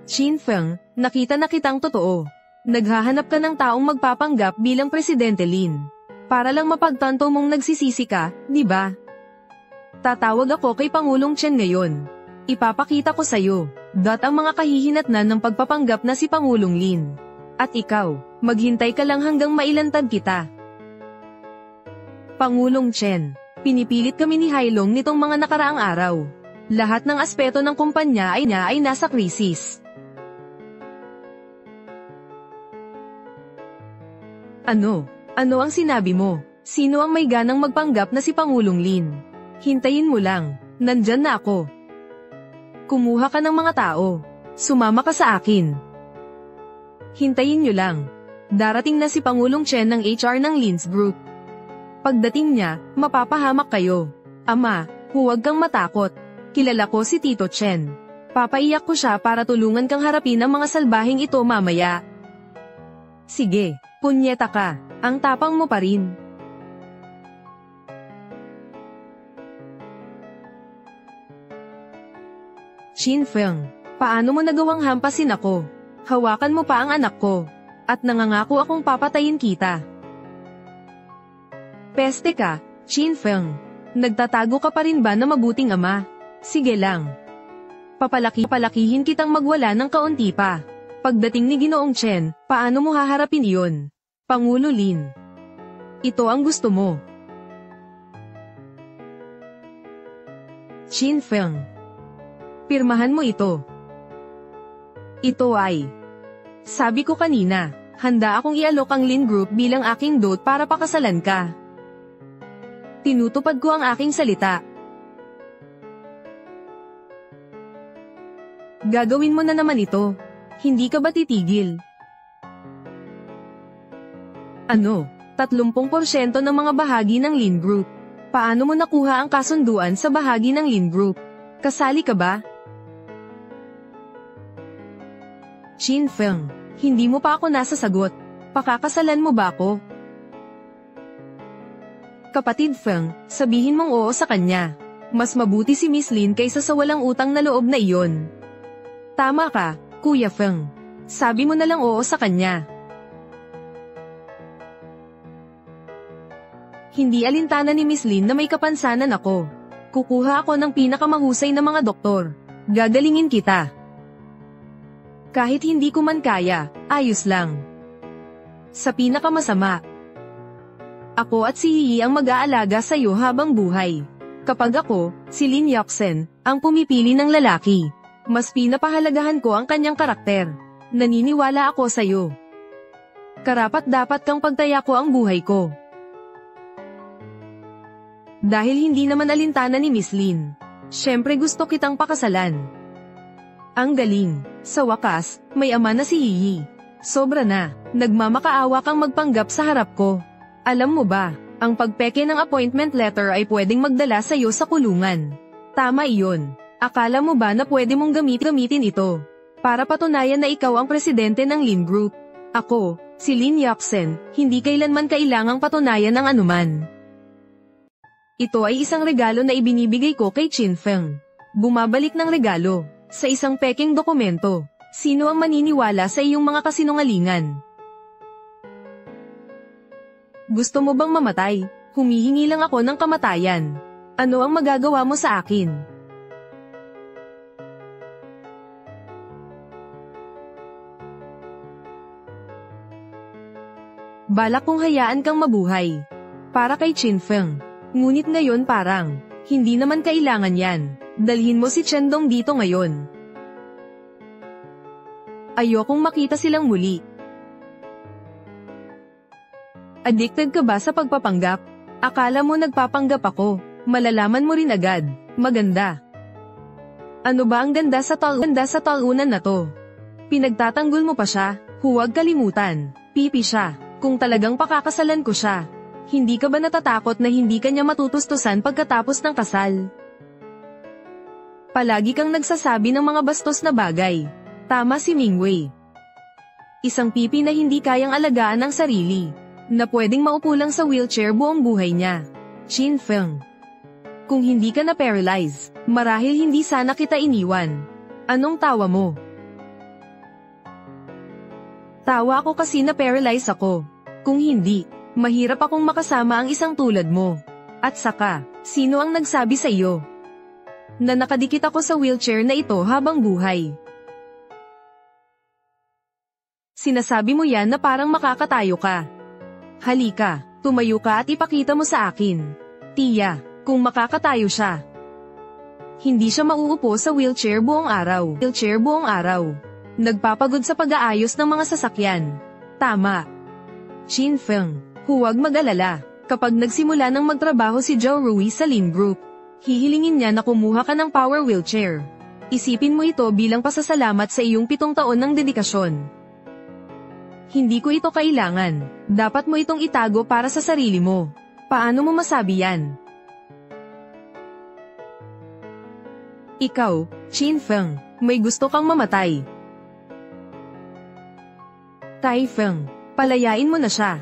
Chin Feng, nakita na kitang totoo. Naghahanap ka ng taong magpapanggap bilang Presidente Lin. Para lang mapagtanto mong nagsisisi ka, di ba? Tatawag ako kay Pangulong Chen ngayon. Ipapakita ko sa'yo, ang mga kahihinatnan ng pagpapanggap na si Pangulong Lin. At ikaw, maghintay ka lang hanggang mailantad kita. Pangulong Chen, pinipilit kami ni Hailong nitong mga nakaraang araw. Lahat ng aspeto ng kumpanya ay nasa krisis. Ano? Ano ang sinabi mo? Sino ang may ganang magpanggap na si Pangulong Lin? Hintayin mo lang, nandyan na ako. Kumuha ka ng mga tao. Sumama ka sa akin. Hintayin nyo lang. Darating na si Pangulong Chen ng HR ng Lin's Group. Pagdating niya, mapapahamak kayo. Ama, huwag kang matakot. Kilala ko si Tito Chen. Papaiyak ko siya para tulungan kang harapin ang mga salbahing ito mamaya. Sige, punyeta ka. Ang tapang mo pa rin. Chin Feng, paano mo nagawang hampasin ako? Hawakan mo pa ang anak ko. At nangangako akong papatayin kita. Peste ka, Chin Feng. Nagtatago ka pa rin ba na mabuting ama? Sige lang. Papalakihin kitang magwala ng kaunti pa. Pagdating ni Ginoong Chen, paano mo haharapin iyon? Pangulo Lin. Ito ang gusto mo. Chin Feng. Pirmahan mo ito. Ito ay. Sabi ko kanina, handa akong ialok ang Lin Group bilang aking dot para pakasalan ka. Tinutupad ko ang aking salita. Gagawin mo na naman ito. Hindi ka ba titigil? Ano? 30% ng mga bahagi ng Lin Group. Paano mo nakuha ang kasunduan sa bahagi ng Lin Group? Kasali ka ba? Chin Feng, hindi mo pa ako nasasagot. Pakakasalan mo ba ako? Kapatid Feng, sabihin mong oo sa kanya. Mas mabuti si Miss Lin kaysa sa walang utang na loob na iyon. Tama ka, Kuya Feng. Sabi mo na lang oo sa kanya. Hindi alintana ni Miss Lin na may kapansanan ako. Kukuha ako ng pinakamahusay na mga doktor. Gagalingin kita. Kahit hindi ko man kaya, ayos lang. Sa pinakamasama, ako at si Yi ang mag-aalaga sa iyo habang buhay. Kapag ako, si Lin Yoxen, ang pumipili ng lalaki, mas pinapahalagahan ko ang kanyang karakter. Naniniwala ako sa iyo. Karapat-dapat kang pagtaya ko ang buhay ko. Dahil hindi naman alintana ni Miss Lin, syempre gusto kitang pakasalan. Ang galing, sa wakas, may ama na si Yi. Sobra na, nagmamakaawa kang magpanggap sa harap ko. Alam mo ba, ang pagpeke ng appointment letter ay pwedeng magdala sa iyo sa kulungan. Tama iyon. Akala mo ba na pwede mong gamitin ito para patunayan na ikaw ang presidente ng Lin Group? Ako, si Lin Yoxen, hindi kailanman kailangang patunayan ng anuman. Ito ay isang regalo na ibinibigay ko kay Chin Feng. Bumabalik ng regalo, sa isang peking dokumento. Sino ang maniniwala sa iyong mga kasinungalingan? Gusto mo bang mamatay? Humihingi lang ako ng kamatayan. Ano ang magagawa mo sa akin? Balak kong hayaan kang mabuhay. Para kay Chin Feng. Ngunit ngayon parang, hindi naman kailangan yan. Dalhin mo si Chendong dito ngayon. Ayokong makita silang muli. Addicted ka ba sa pagpapanggap? Akala mo nagpapanggap ako, malalaman mo rin agad, maganda. Ano ba ang ganda sa talunan na to? Pinagtatanggol mo pa siya, huwag kalimutan, pipi siya, kung talagang pakakasalan ko siya. Hindi ka ba natatakot na hindi kanya matutustusan pagkatapos ng kasal? Palagi kang nagsasabi ng mga bastos na bagay. Tama si Mingwei. Isang pipi na hindi kayang alagaan ang sarili, na pwedeng maupo lang sa wheelchair buong buhay niya. Chin Feng. Kung hindi ka na-paralyze, marahil hindi sana kita iniwan. Anong tawa mo? Tawa ako kasi na-paralyze ako. Kung hindi, mahirap akong makasama ang isang tulad mo. At saka, sino ang nagsabi sa iyo na nakadikit ako sa wheelchair na ito habang buhay? Sinasabi mo yan na parang makakatayo ka. Halika, tumayo ka at ipakita mo sa akin. Tiya, kung makakatayo siya. Hindi siya mauupo sa wheelchair buong araw. Nagpapagod sa pag-aayos ng mga sasakyan. Tama. Chin Feng, huwag mag-alala. Kapag nagsimula ng magtrabaho si Zhou Rui sa Lin Group, hihilingin niya na kumuha ka ng power wheelchair. Isipin mo ito bilang pasasalamat sa iyong 7 taon ng dedikasyon. Hindi ko ito kailangan. Dapat mo itong itago para sa sarili mo. Paano mo masabi yan? Ikaw, Chin Feng, may gusto kang mamatay. Tai Feng, palayain mo na siya.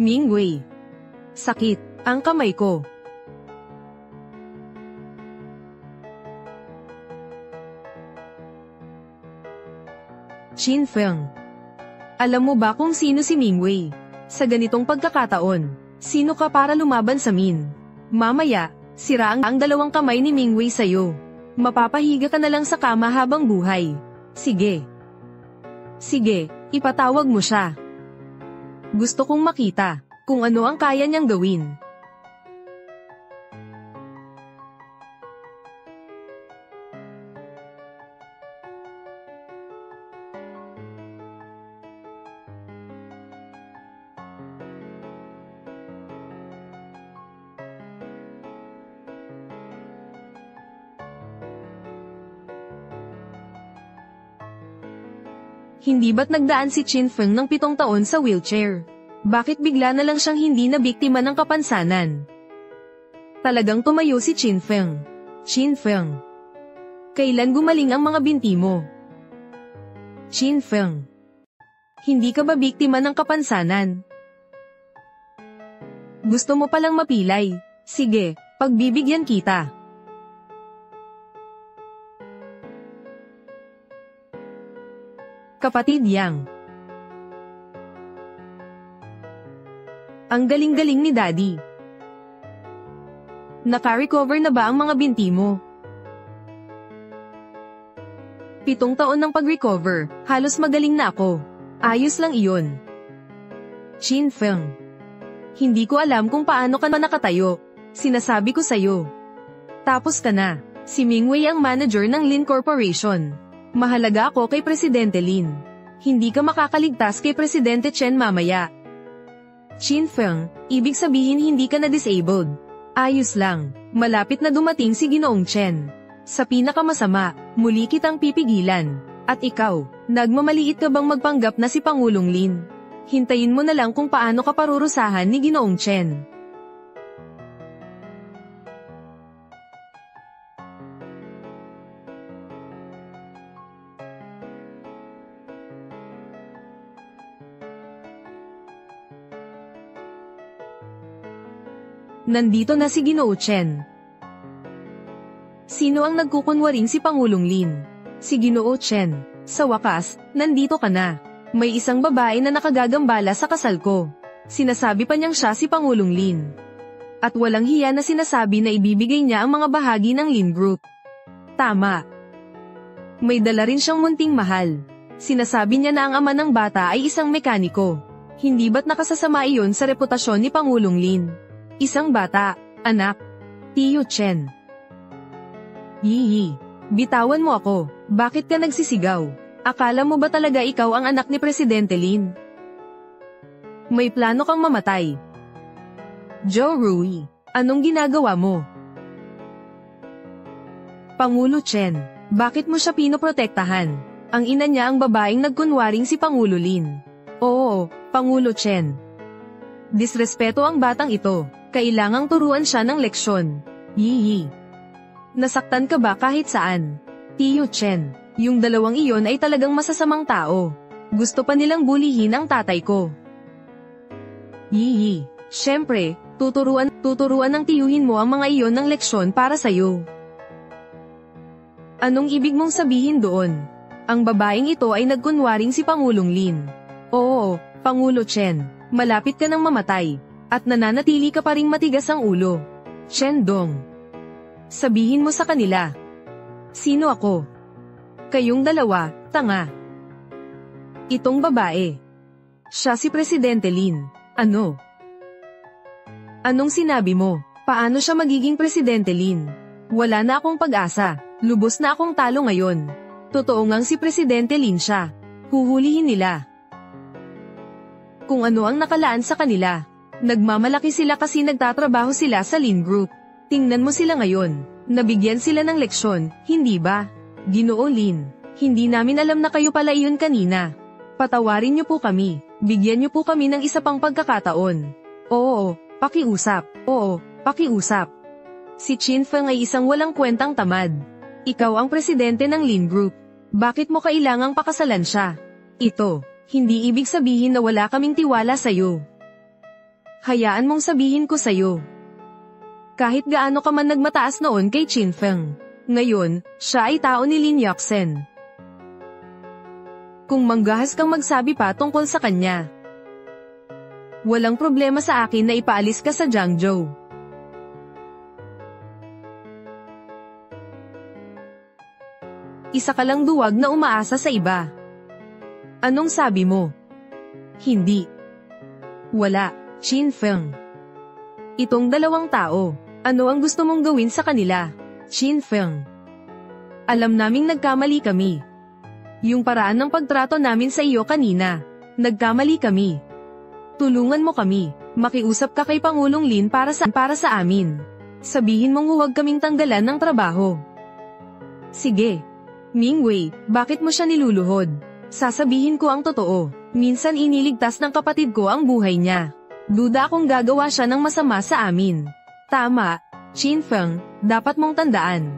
Mingwei. Sakit, ang kamay ko. Chin Feng. Alam mo ba kung sino si Mingwei? Sa ganitong pagkakataon, sino ka para lumaban sa Min? Mamaya, sira ang 2 kamay ni Mingwei sa'yo. Mapapahiga ka na lang sa kama habang buhay. Sige. Sige, ipatawag mo siya. Gusto kong makita kung ano ang kaya niyang gawin. Hindi ba't nagdaan si Chin Feng ng 7 taon sa wheelchair? Bakit bigla na lang siyang hindi na biktima ng kapansanan? Talagang tumayo si Chin Feng. Chin Feng. Kailan gumaling ang mga binti mo? Chin Feng. Hindi ka ba biktima ng kapansanan? Gusto mo palang mapilay? Sige, pagbibigyan kita. Kapatid Yang. Ang galing-galing ni Daddy. Naka-recover na ba ang mga binti mo? 7 taon ng pag-recover, halos magaling na ako. Ayos lang iyon. Chin Feng. Hindi ko alam kung paano ka na nakatayo. Sinasabi ko sa'yo. Tapos ka na. Si Mingwei ang manager ng Lin Corporation. Mahalaga ako kay Presidente Lin. Hindi ka makakaligtas kay Presidente Chen mamaya. Chin Feng, ibig sabihin hindi ka na disabled. Ayos lang. Malapit na dumating si Ginoong Chen. Sa pinakamasama, muli kitang pipigilan. At ikaw, nagmamaliit ka bang magpanggap na si Pangulong Lin? Hintayin mo na lang kung paano ka parurusahan ni Ginoong Chen. Nandito na si Ginoo Chen. Sino ang nagkukunwaring si Pangulong Lin? Si Ginoo Chen. Sa wakas, nandito ka na. May isang babae na nakagagambala sa kasal ko. Sinasabi pa niyang siya si Pangulong Lin. At walang hiya na sinasabi na ibibigay niya ang mga bahagi ng Lin Group. Tama. May dala rin siyang munting mahal. Sinasabi niya na ang ama ng bata ay isang mekaniko. Hindi ba't nakasasama iyon sa reputasyon ni Pangulong Lin? Isang bata, anak. Tio Chen. Hihi. Bitawan mo ako. Bakit ka nagsisigaw? Akala mo ba talaga ikaw ang anak ni Presidente Lin? May plano kang mamatay. Joe Rui, anong ginagawa mo? Pangulo Chen, bakit mo siya pinoprotektahan? Ang ina niya ang babaeng nagkunwaring si Pangulo Lin. Oo, Pangulo Chen. Disrespeto ang batang ito. Kailangang turuan siya ng leksyon. Hihi. Nasaktan ka ba kahit saan? Tio Chen, yung dalawang iyon ay talagang masasamang tao. Gusto pa nilang bulihin ang tatay ko. Hihi. Siyempre, tuturuan ng tiyuhin mo ang mga iyon ng leksyon para sa'yo. Anong ibig mong sabihin doon? Ang babaeng ito ay nagkunwaring si Pangulong Lin. Oo, Pangulo Chen, malapit ka nang mamatay. At nananatili ka pa ring matigas ang ulo. Chen Dong. Sabihin mo sa kanila. Sino ako? Kayong dalawa, tanga. Itong babae. Siya si Presidente Lin. Ano? Anong sinabi mo? Paano siya magiging Presidente Lin? Wala na akong pag-asa. Lubos na akong talo ngayon. Totoo ngang si Presidente Lin siya. Huhulihin nila. Kung ano ang nakalaan sa kanila. Nagmamalaki sila kasi nagtatrabaho sila sa Lin Group. Tingnan mo sila ngayon. Nabigyan sila ng leksyon, hindi ba? Ginoo Lin, hindi namin alam na kayo pala iyon kanina. Patawarin niyo po kami. Bigyan niyo po kami ng isa pang pagkakataon. Oo, pakiusap. Oo, pakiusap. Si Chin Feng ay isang walang kwentang tamad. Ikaw ang presidente ng Lin Group. Bakit mo kailangang pakasalan siya? Ito, hindi ibig sabihin na wala kaming tiwala sa'yo. Hayaan mong sabihin ko sa'yo. Kahit gaano ka man nagmataas noon kay Chin Feng, ngayon, siya ay tao ni Lin Yaqzhen. Kung manggahas kang magsabi pa tungkol sa kanya, walang problema sa akin na ipaalis ka sa Jiangzhou. Isa ka lang duwag na umaasa sa iba. Anong sabi mo? Hindi. Wala. Chin Feng. Itong dalawang tao, ano ang gusto mong gawin sa kanila? Chin Feng. Alam naming nagkamali kami. Yung paraan ng pagtrato namin sa iyo kanina, nagkamali kami. Tulungan mo kami, makiusap ka kay Pangulong Lin para sa amin. Sabihin mong huwag kaming tanggalan ng trabaho. Sige. Mingwei, bakit mo siya niluluhod? Sasabihin ko ang totoo, minsan iniligtas ng kapatid ko ang buhay niya. Duda akong gagawa siya ng masama sa amin. Tama, Chin Feng, dapat mong tandaan.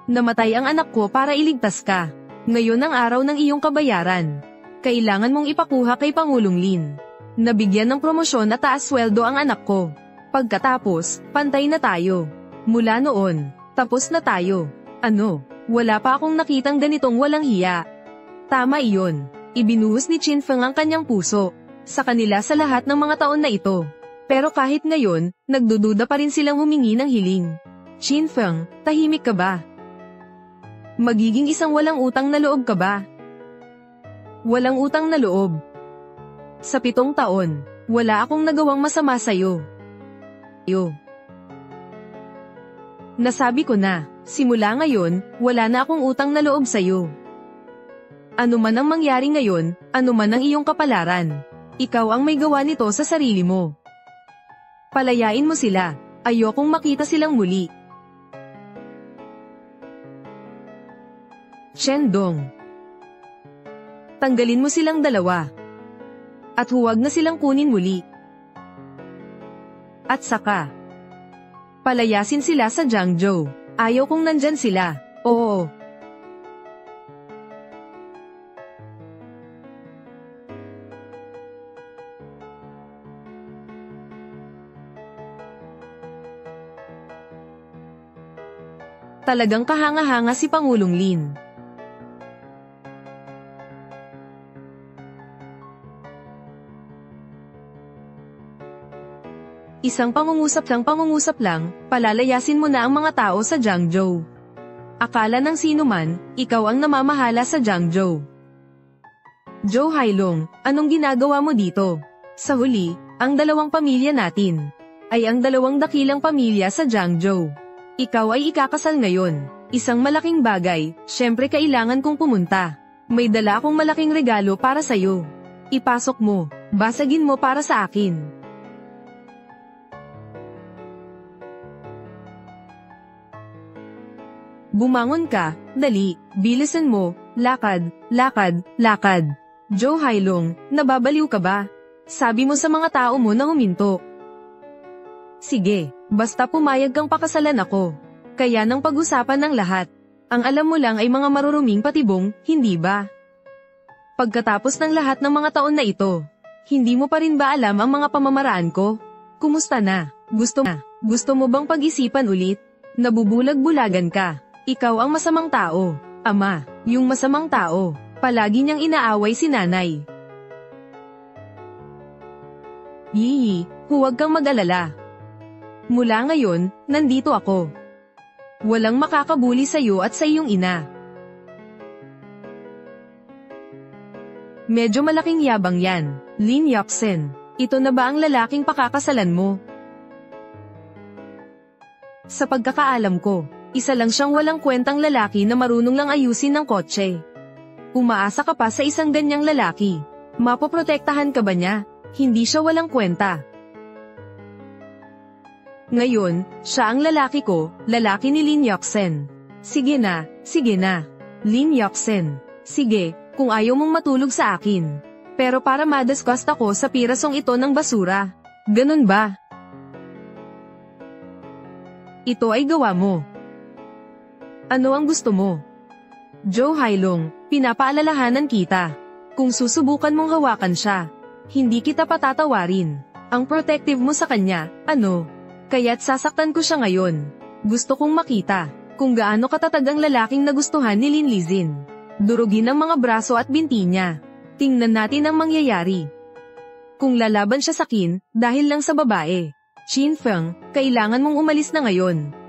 Namatay ang anak ko para iligtas ka. Ngayon ang araw ng iyong kabayaran. Kailangan mong ipakuha kay Pangulong Lin. Nabigyan ng promosyon at taas sweldo ang anak ko. Pagkatapos, pantay na tayo. Mula noon, tapos na tayo. Ano, wala pa akong nakitang ganitong walang hiya. Tama iyon. Ibinuhos ni Chin Feng ang kanyang puso sa kanila sa lahat ng mga taon na ito. Pero kahit ngayon, nagdududa pa rin silang humingi ng hiling. Chin Feng, tahimik ka ba? Magiging isang walang utang na loob ka ba? Walang utang na loob. Sa 7 taon, wala akong nagawang masama sa'yo. Nasabi ko na, simula ngayon, wala na akong utang na loob sa'yo. Ano man ang mangyari ngayon, ano man ang iyong kapalaran, ikaw ang may gawa nito sa sarili mo. Palayain mo sila, ayokong makita silang muli. Shendong. Tanggalin mo silang dalawa. At huwag na silang kunin muli. At saka, palayasin sila sa Jiangzhou. Ayaw kong nandyan sila. Oo. Talagang kahanga-hanga si Pangulong Lin. Isang pangungusap lang, palalayasin mo na ang mga tao sa Jiangzhou. Akala ng sino man, ikaw ang namamahala sa Jiangzhou. Zhou Hailong, anong ginagawa mo dito? Sa huli, ang 2 pamilya natin ay ang 2 dakilang pamilya sa Jiangzhou. Ikaw ay ikakasal ngayon. Isang malaking bagay, syempre kailangan kong pumunta. May dala akong malaking regalo para sa'yo. Ipasok mo, basagin mo para sa akin. Bumangon ka, dali, bilisan mo, lakad, lakad, lakad. Zhou Hailong, nababaliw ka ba? Sabi mo sa mga tao mo na huminto. Sige, basta pumayag kang pakasalan ako. Kaya nang pag-usapan ng lahat. Ang alam mo lang ay mga maruruming patibong, hindi ba? Pagkatapos ng lahat ng mga taon na ito, hindi mo pa rin ba alam ang mga pamamaraan ko? Kumusta na? Gusto mo bang pag-isipan ulit? Nabubulag-bulagan ka. Ikaw ang masamang tao, ama, yung masamang tao, palagi niyang inaaway si nanay. Yee, huwag kang mag-alala. Mula ngayon, nandito ako. Walang makakabuli sa'yo at sa iyong ina. Medyo malaking yabang yan, Lin Yoksen. Ito na ba ang lalaking pakakasalan mo? Sa pagkakaalam ko, isa lang siyang walang kwentang lalaki na marunong lang ayusin ng kotse. Umaasa ka pa sa isang ganyang lalaki. Mapoprotektahan ka ba niya? Hindi siya walang kwenta. Ngayon, siya ang lalaki ko, lalaki ni Lin Yoksen. Sige na, Lin Yoksen. Sige, kung ayaw mong matulog sa akin. Pero para madiscuss ako sa pirasong ito ng basura. Ganun ba? Ito ay gawa mo. Ano ang gusto mo? Zhou Hailong, pinapaalalahanan kita. Kung susubukan mong hawakan siya, hindi kita patatawarin. Ang protective mo sa kanya, ano? Kaya't sasaktan ko siya ngayon. Gusto kong makita kung gaano katatag ang lalaking nagustuhan ni Lin Lizin. Durugin ang mga braso at binti niya. Tingnan natin ang mangyayari. Kung lalaban siya sa akin, dahil lang sa babae. Qin Feng, kailangan mong umalis na ngayon.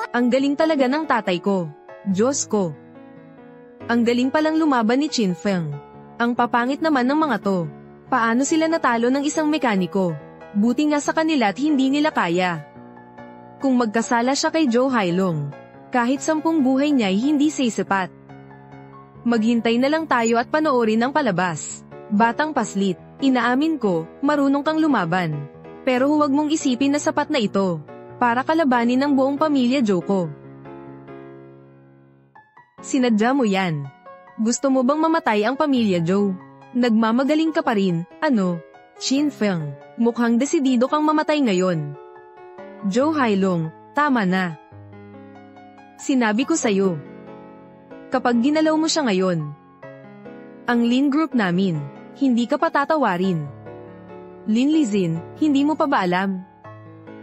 Ang galing talaga ng tatay ko. Diyos ko. Ang galing palang lumaban ni Qin Feng. Ang papangit naman ng mga to. Paano sila natalo ng isang mekaniko? Buti nga sa kanila at hindi nila kaya. Kung magkasala siya kay Zhou Hailong, kahit 10 buhay niya ay hindi sisipat. Maghintay na lang tayo at panoorin ang palabas. Batang paslit, inaamin ko, marunong kang lumaban. Pero huwag mong isipin na sapat na ito para kalabanin ng buong pamilya Joko. Sinadya mo yan. Gusto mo bang mamatay ang pamilya Zhou? Nagmamagaling ka pa rin, ano? Qin Feng, mukhang desidido kang mamatay ngayon. Zhou Hailong, tama na. Sinabi ko sa'yo. Kapag ginalaw mo siya ngayon, ang Lin Group namin, hindi ka patatawarin. Lin Lizin, hindi mo pa ba alam?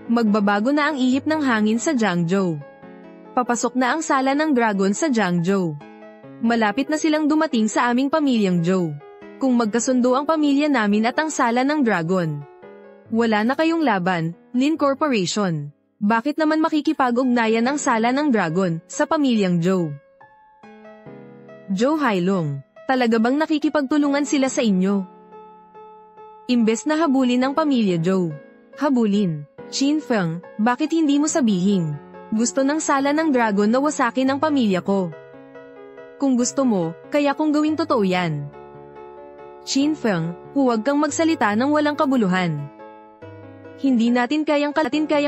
Magbabago na ang ihip ng hangin sa Jiangzhou. Papasok na ang sala ng dragon sa Jiangzhou. Malapit na silang dumating sa aming pamilyang Zhou. Kung magkasundo ang pamilya namin at ang sala ng dragon, wala na kayong laban, Lin Corporation. Bakit naman makikipag-ugnayan ang sala ng dragon sa pamilyang Zhou? Zhou Hailong, talaga bang nakikipagtulungan sila sa inyo? Imbes na habulin ang pamilya Zhou, habulin. Qin Feng, bakit hindi mo sabihin? Gusto ng sala ng dragon na wasakin ang pamilya ko. Kung gusto mo, kaya kong gawing totoo yan. Qin Feng, huwag kang magsalita ng walang kabuluhan. Hindi natin kayang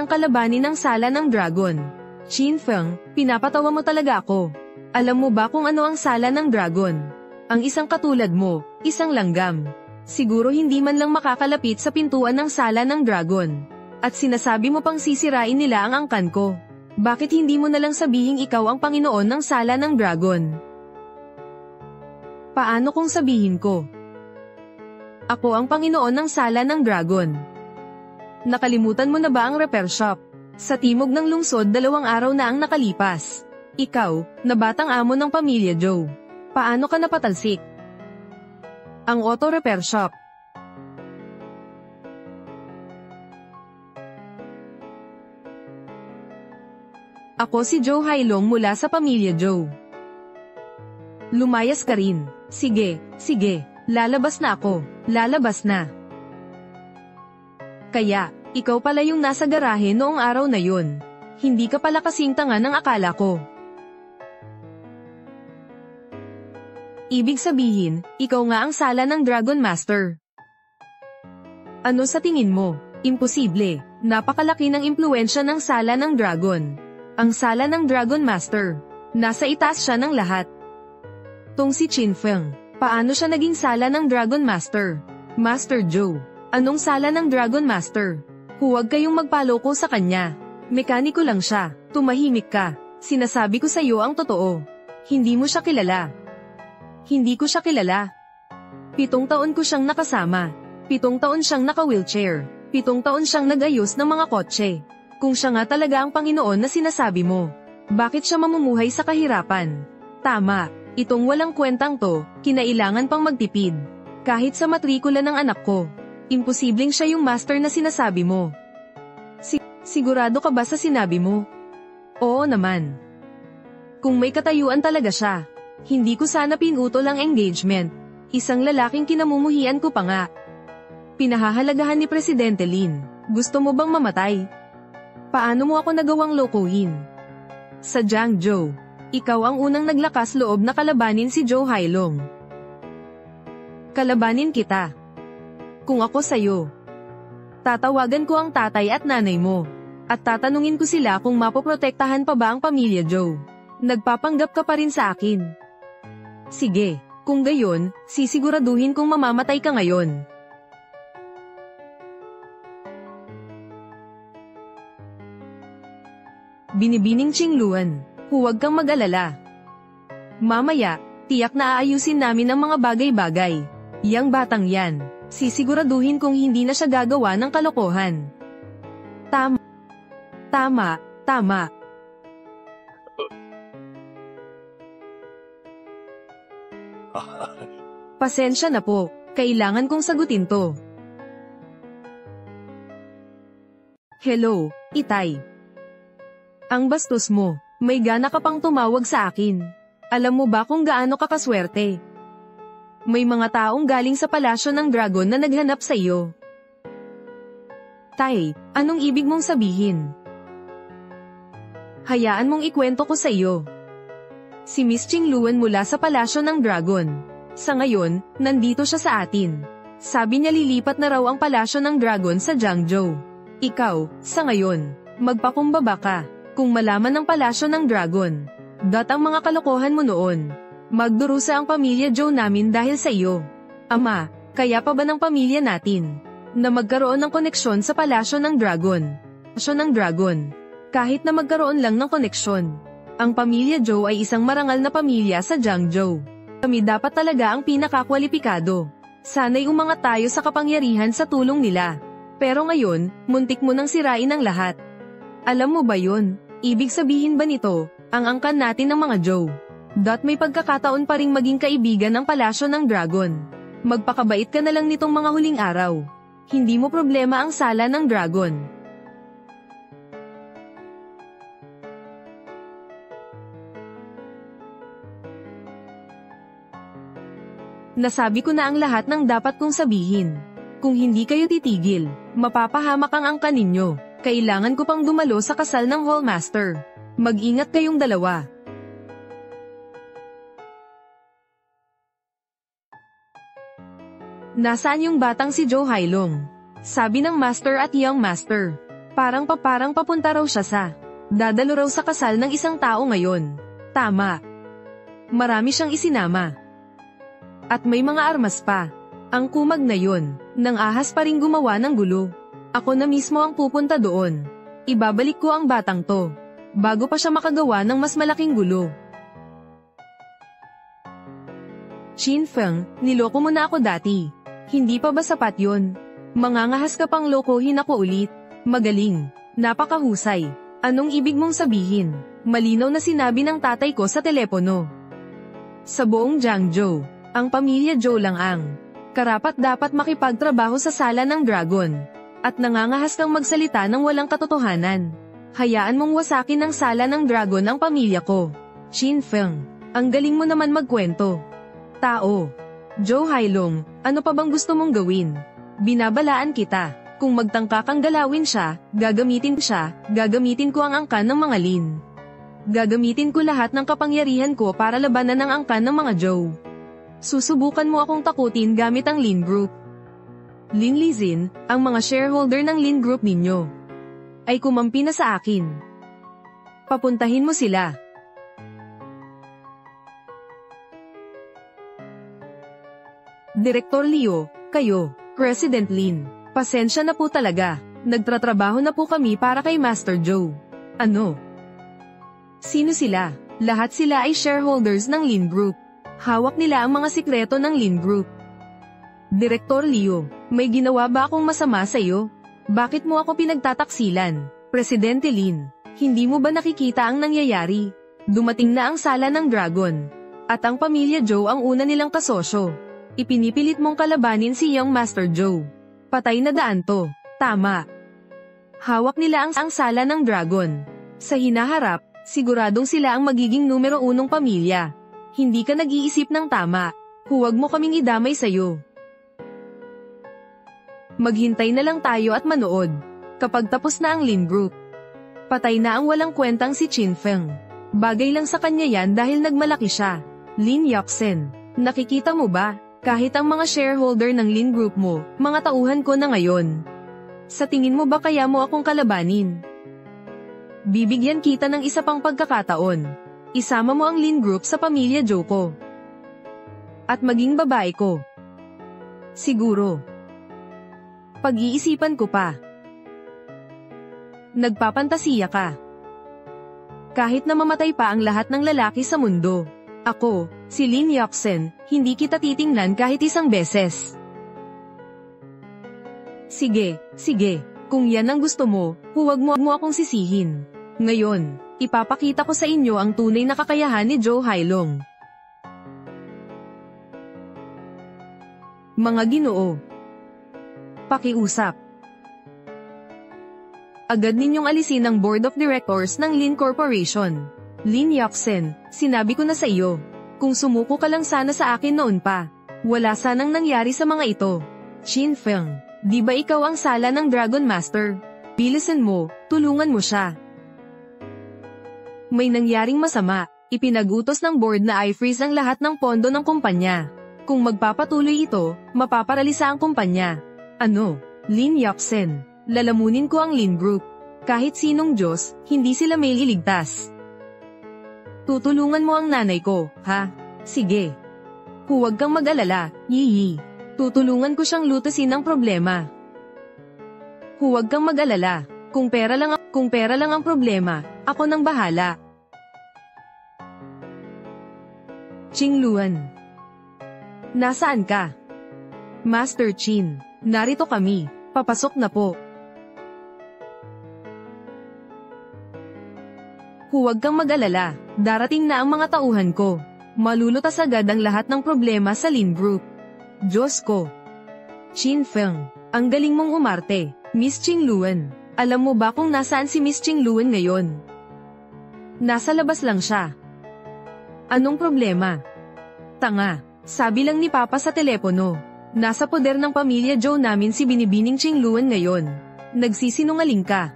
kalabanin ang sala ng dragon. Qin Feng, pinapatawa mo talaga ako. Alam mo ba kung ano ang sala ng dragon? Ang isang katulad mo, isang langgam. Siguro hindi man lang makakalapit sa pintuan ng sala ng dragon. At sinasabi mo pang sisirain nila ang angkan ko. Bakit hindi mo nalang sabihing ikaw ang Panginoon ng sala ng dragon? Paano kung sabihin ko? Ako ang Panginoon ng sala ng dragon. Nakalimutan mo na ba ang repair shop? Sa timog ng lungsod 2 araw na ang nakalipas. Ikaw, na batang amo ng pamilya Zhou. Paano ka napatalsik? Ang auto repair shop. Ako si Zhou Hailong mula sa pamilya Zhou. Lumayas ka rin. Sige, sige, lalabas na ako, lalabas na. Kaya, ikaw pala yung nasa garahe noong araw na yun. Hindi ka pala kasing tanga ng akala ko. Ibig sabihin, ikaw nga ang sala ng Dragon Master. Ano sa tingin mo? Imposible, napakalaki ng impluwensya ng sala ng dragon. Ang sala ng Dragon Master. Nasa itaas siya ng lahat. Tong si Qin Feng, paano siya naging sala ng Dragon Master? Master Zhou, anong sala ng Dragon Master? Huwag kayong magpaloko sa kanya. Mekaniko lang siya, tumahimik ka. Sinasabi ko sa iyo ang totoo. Hindi mo siya kilala. Hindi ko siya kilala. 7 taon ko siyang nakasama. 7 taon siyang naka-wheelchair. 7 taon siyang nag-ayos ng mga kotse. Kung siya nga talaga ang Panginoon na sinasabi mo, bakit siya mamumuhay sa kahirapan? Tama, itong walang kwentang to, kinailangan pang magtipid. Kahit sa matrikula ng anak ko, imposibleng siya yung master na sinasabi mo. Sigurado ka ba sa sinabi mo? Oo naman. Kung may katayuan talaga siya, hindi ko sana pinutol ang engagement. Isang lalaking kinamumuhian ko pa nga. Pinahahalagahan ni Presidente Lin. Gusto mo bang mamatay? Paano mo ako nagawang lokohin? Sa Jiangzhou, ikaw ang unang naglakas loob na kalabanin si Zhou Hailong. Kalabanin kita. Kung ako sa'yo, tatawagan ko ang tatay at nanay mo, at tatanungin ko sila kung mapoprotektahan pa ba ang pamilya Zhou. Nagpapanggap ka pa rin sa akin. Sige, kung gayon, sisiguraduhin kong mamamatay ka ngayon. Binibining Qingluan, huwag kang mag-alala. Mamaya, tiyak na aayusin namin ang mga bagay-bagay. Yang batang yan, sisiguraduhin kong hindi na siya gagawa ng kalokohan. Tama. Tama, tama. Pasensya na po, kailangan kong sagutin to. Hello, Itay. Ang bastos mo, may gana ka pang tumawag sa akin. Alam mo ba kung gaano ka kaswerte? May mga taong galing sa palasyo ng dragon na naghanap sa iyo. Tay, anong ibig mong sabihin? Hayaan mong ikwento ko sa iyo. Si Miss Qingluan mula sa palasyo ng dragon. Sa ngayon, nandito siya sa atin. Sabi niya lilipat na raw ang palasyo ng dragon sa Jiangzhou. Ikaw, sa ngayon, magpakumbaba ka. Kung malaman ng palasyo ng dragon, Ang mga kalokohan mo noon. Magdurusa ang pamilya Joe namin dahil sa iyo. Ama, kaya pa ba ng pamilya natin na magkaroon ng koneksyon sa palasyo ng dragon? Kahit na magkaroon lang ng koneksyon. Ang pamilya Joe ay isang marangal na pamilya sa Jiangzhou. Kami dapat talaga ang pinakakwalipikado. Sana'y umangat tayo sa kapangyarihan sa tulong nila. Pero ngayon, muntik mo nang sirain ang lahat. Alam mo ba yun? Ibig sabihin ba nito, ang angkan natin ng mga Joe? May pagkakataon pa ring maging kaibigan ng palasyo ng dragon. Magpakabait ka na lang nitong mga huling araw. Hindi mo problema ang sala ng dragon. Nasabi ko na ang lahat ng dapat kong sabihin. Kung hindi kayo titigil, mapapahamak ang angkan ninyo. Kailangan ko pang dumalo sa kasal ng Hallmaster. Mag-ingat kayong dalawa. Nasaan yung batang si Joe Hailong? Sabi ng Master at Young Master. Parang papunta raw siya sa dadalo raw sa kasal ng isang tao ngayon. Tama. Marami siyang isinama. At may mga armas pa. Ang kumag na yon, nang ahas pa rin gumawa ng gulo. Ako na mismo ang pupunta doon. Ibabalik ko ang batang to, bago pa siya makagawa ng mas malaking gulo. Qin Feng, niloko mo na ako dati. Hindi pa ba sapat yon? Mangangahas ka pang lokohin ako ulit. Magaling. Napakahusay. Anong ibig mong sabihin? Malinaw na sinabi ng tatay ko sa telepono. Sa buong Jiangzhou, ang pamilya Joe lang ang karapat-dapat makipagtrabaho sa sala ng dragon. At nangangahas kang magsalita ng walang katotohanan. Hayaan mong wasakin ng sala ng dragon ang pamilya ko. Qin Feng, ang galing mo naman magkwento. Tao. Joe Hailong, ano pa bang gusto mong gawin? Binabalaan kita. Kung magtangka kang galawin siya, gagamitin ko ang angkan ng mga Lin. Gagamitin ko lahat ng kapangyarihan ko para labanan ang angkan ng mga Joe. Susubukan mo akong takutin gamit ang Lin Group. Lin Lizin, ang mga shareholder ng Lin Group ninyo, ay kumampi na sa akin. Papuntahin mo sila. Direktor Leo, kayo, President Lin, pasensya na po talaga. Nagtratrabaho na po kami para kay Master Joe. Ano? Sino sila? Lahat sila ay shareholders ng Lin Group. Hawak nila ang mga sikreto ng Lin Group. Direktor Leo, may ginawa ba akong masama sa iyo? Bakit mo ako pinagtataksilan? Presidente Lin, hindi mo ba nakikita ang nangyayari? Dumating na ang sala ng dragon. At ang pamilya Joe ang una nilang kasosyo. Ipinipilit mong kalabanin si Young Master Joe. Patay na daan to. Tama. Hawak nila ang sala ng dragon. Sa hinaharap, siguradong sila ang magiging numero 1 pamilya. Hindi ka nag-iisip ng tama. Huwag mo kaming idamay sa'yo. Maghintay na lang tayo at manood. Kapag tapos na ang Lin Group, patay na ang walang kwentang si Qin Feng. Bagay lang sa kanya yan dahil nagmalaki siya. Lin Yoxin, nakikita mo ba? Kahit ang mga shareholder ng Lin Group mo, mga tauhan ko na ngayon. Sa tingin mo ba kaya mo akong kalabanin? Bibigyan kita ng isa pang pagkakataon. Isama mo ang Lin Group sa pamilya Joe ko. At maging babae ko. Siguro. Pag-iisipan ko pa. Nagpapantasiya ka. Kahit na mamatay pa ang lahat ng lalaki sa mundo, ako, si Lin Yoxin, hindi kita titingnan kahit isang beses. Sige. Kung yan ang gusto mo, huwag mo akong sisihin. Ngayon, ipapakita ko sa inyo ang tunay na kakayahan ni Joe Hailong. Mga Ginoo, pakiusap. Agad ninyong alisin ang Board of Directors ng Lin Corporation. Lin Yoxin, sinabi ko na sa iyo. Kung sumuko ka lang sana sa akin noon pa, wala sanang nangyari sa mga ito. Qin Feng, di ba ikaw ang sala ng Dragon Master? Bilisan mo, tulungan mo siya. May nangyaring masama, ipinag-utos ng board na i-freeze ang lahat ng pondo ng kumpanya. Kung magpapatuloy ito, mapaparalisa ang kumpanya. Ano? Lin Yoxin, lalamunin ko ang Lin Group. Kahit sinong Diyos, hindi sila may iligtas. Tutulungan mo ang nanay ko, ha? Sige. Huwag kang mag-alala, Yi. Tutulungan ko siyang lutasin ang problema. Huwag kang mag-alala. Kung pera lang ang problema, ako nang bahala. Qingluan. Nasaan ka? Master Qin, narito kami. Papasok na po. Huwag kang mag-alala, darating na ang mga tauhan ko. Malulutas agad ang lahat ng problema sa Lin Group. Diyos ko. Qin Feng, ang galing mong umarte, Miss Qingluan. Alam mo ba kung nasaan si Miss Qingluan ngayon? Nasa labas lang siya. Anong problema? Tanga, sabi lang ni Papa sa telepono. Nasa poder ng pamilya Zhou namin si Binibining Qingluan ngayon. Nagsisinungaling ka.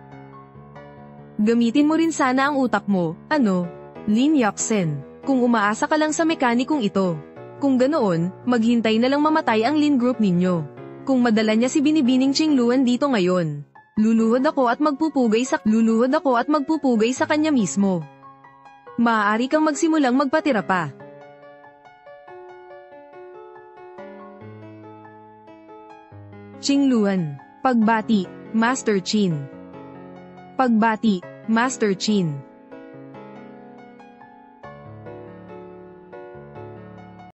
Gamitin mo rin sana ang utak mo, ano? Lin Yaqzhen, kung umaasa ka lang sa mekanikong ito. Kung ganoon, maghintay na lang mamatay ang Lin Group ninyo. Kung madala niya si Binibining Qingluan dito ngayon, luluhod ako at magpupugay sa kanya mismo. Maaari kang magsimulang magpatira pa. Qingluan, pagbati, Master Qin. Pagbati, Master Qin.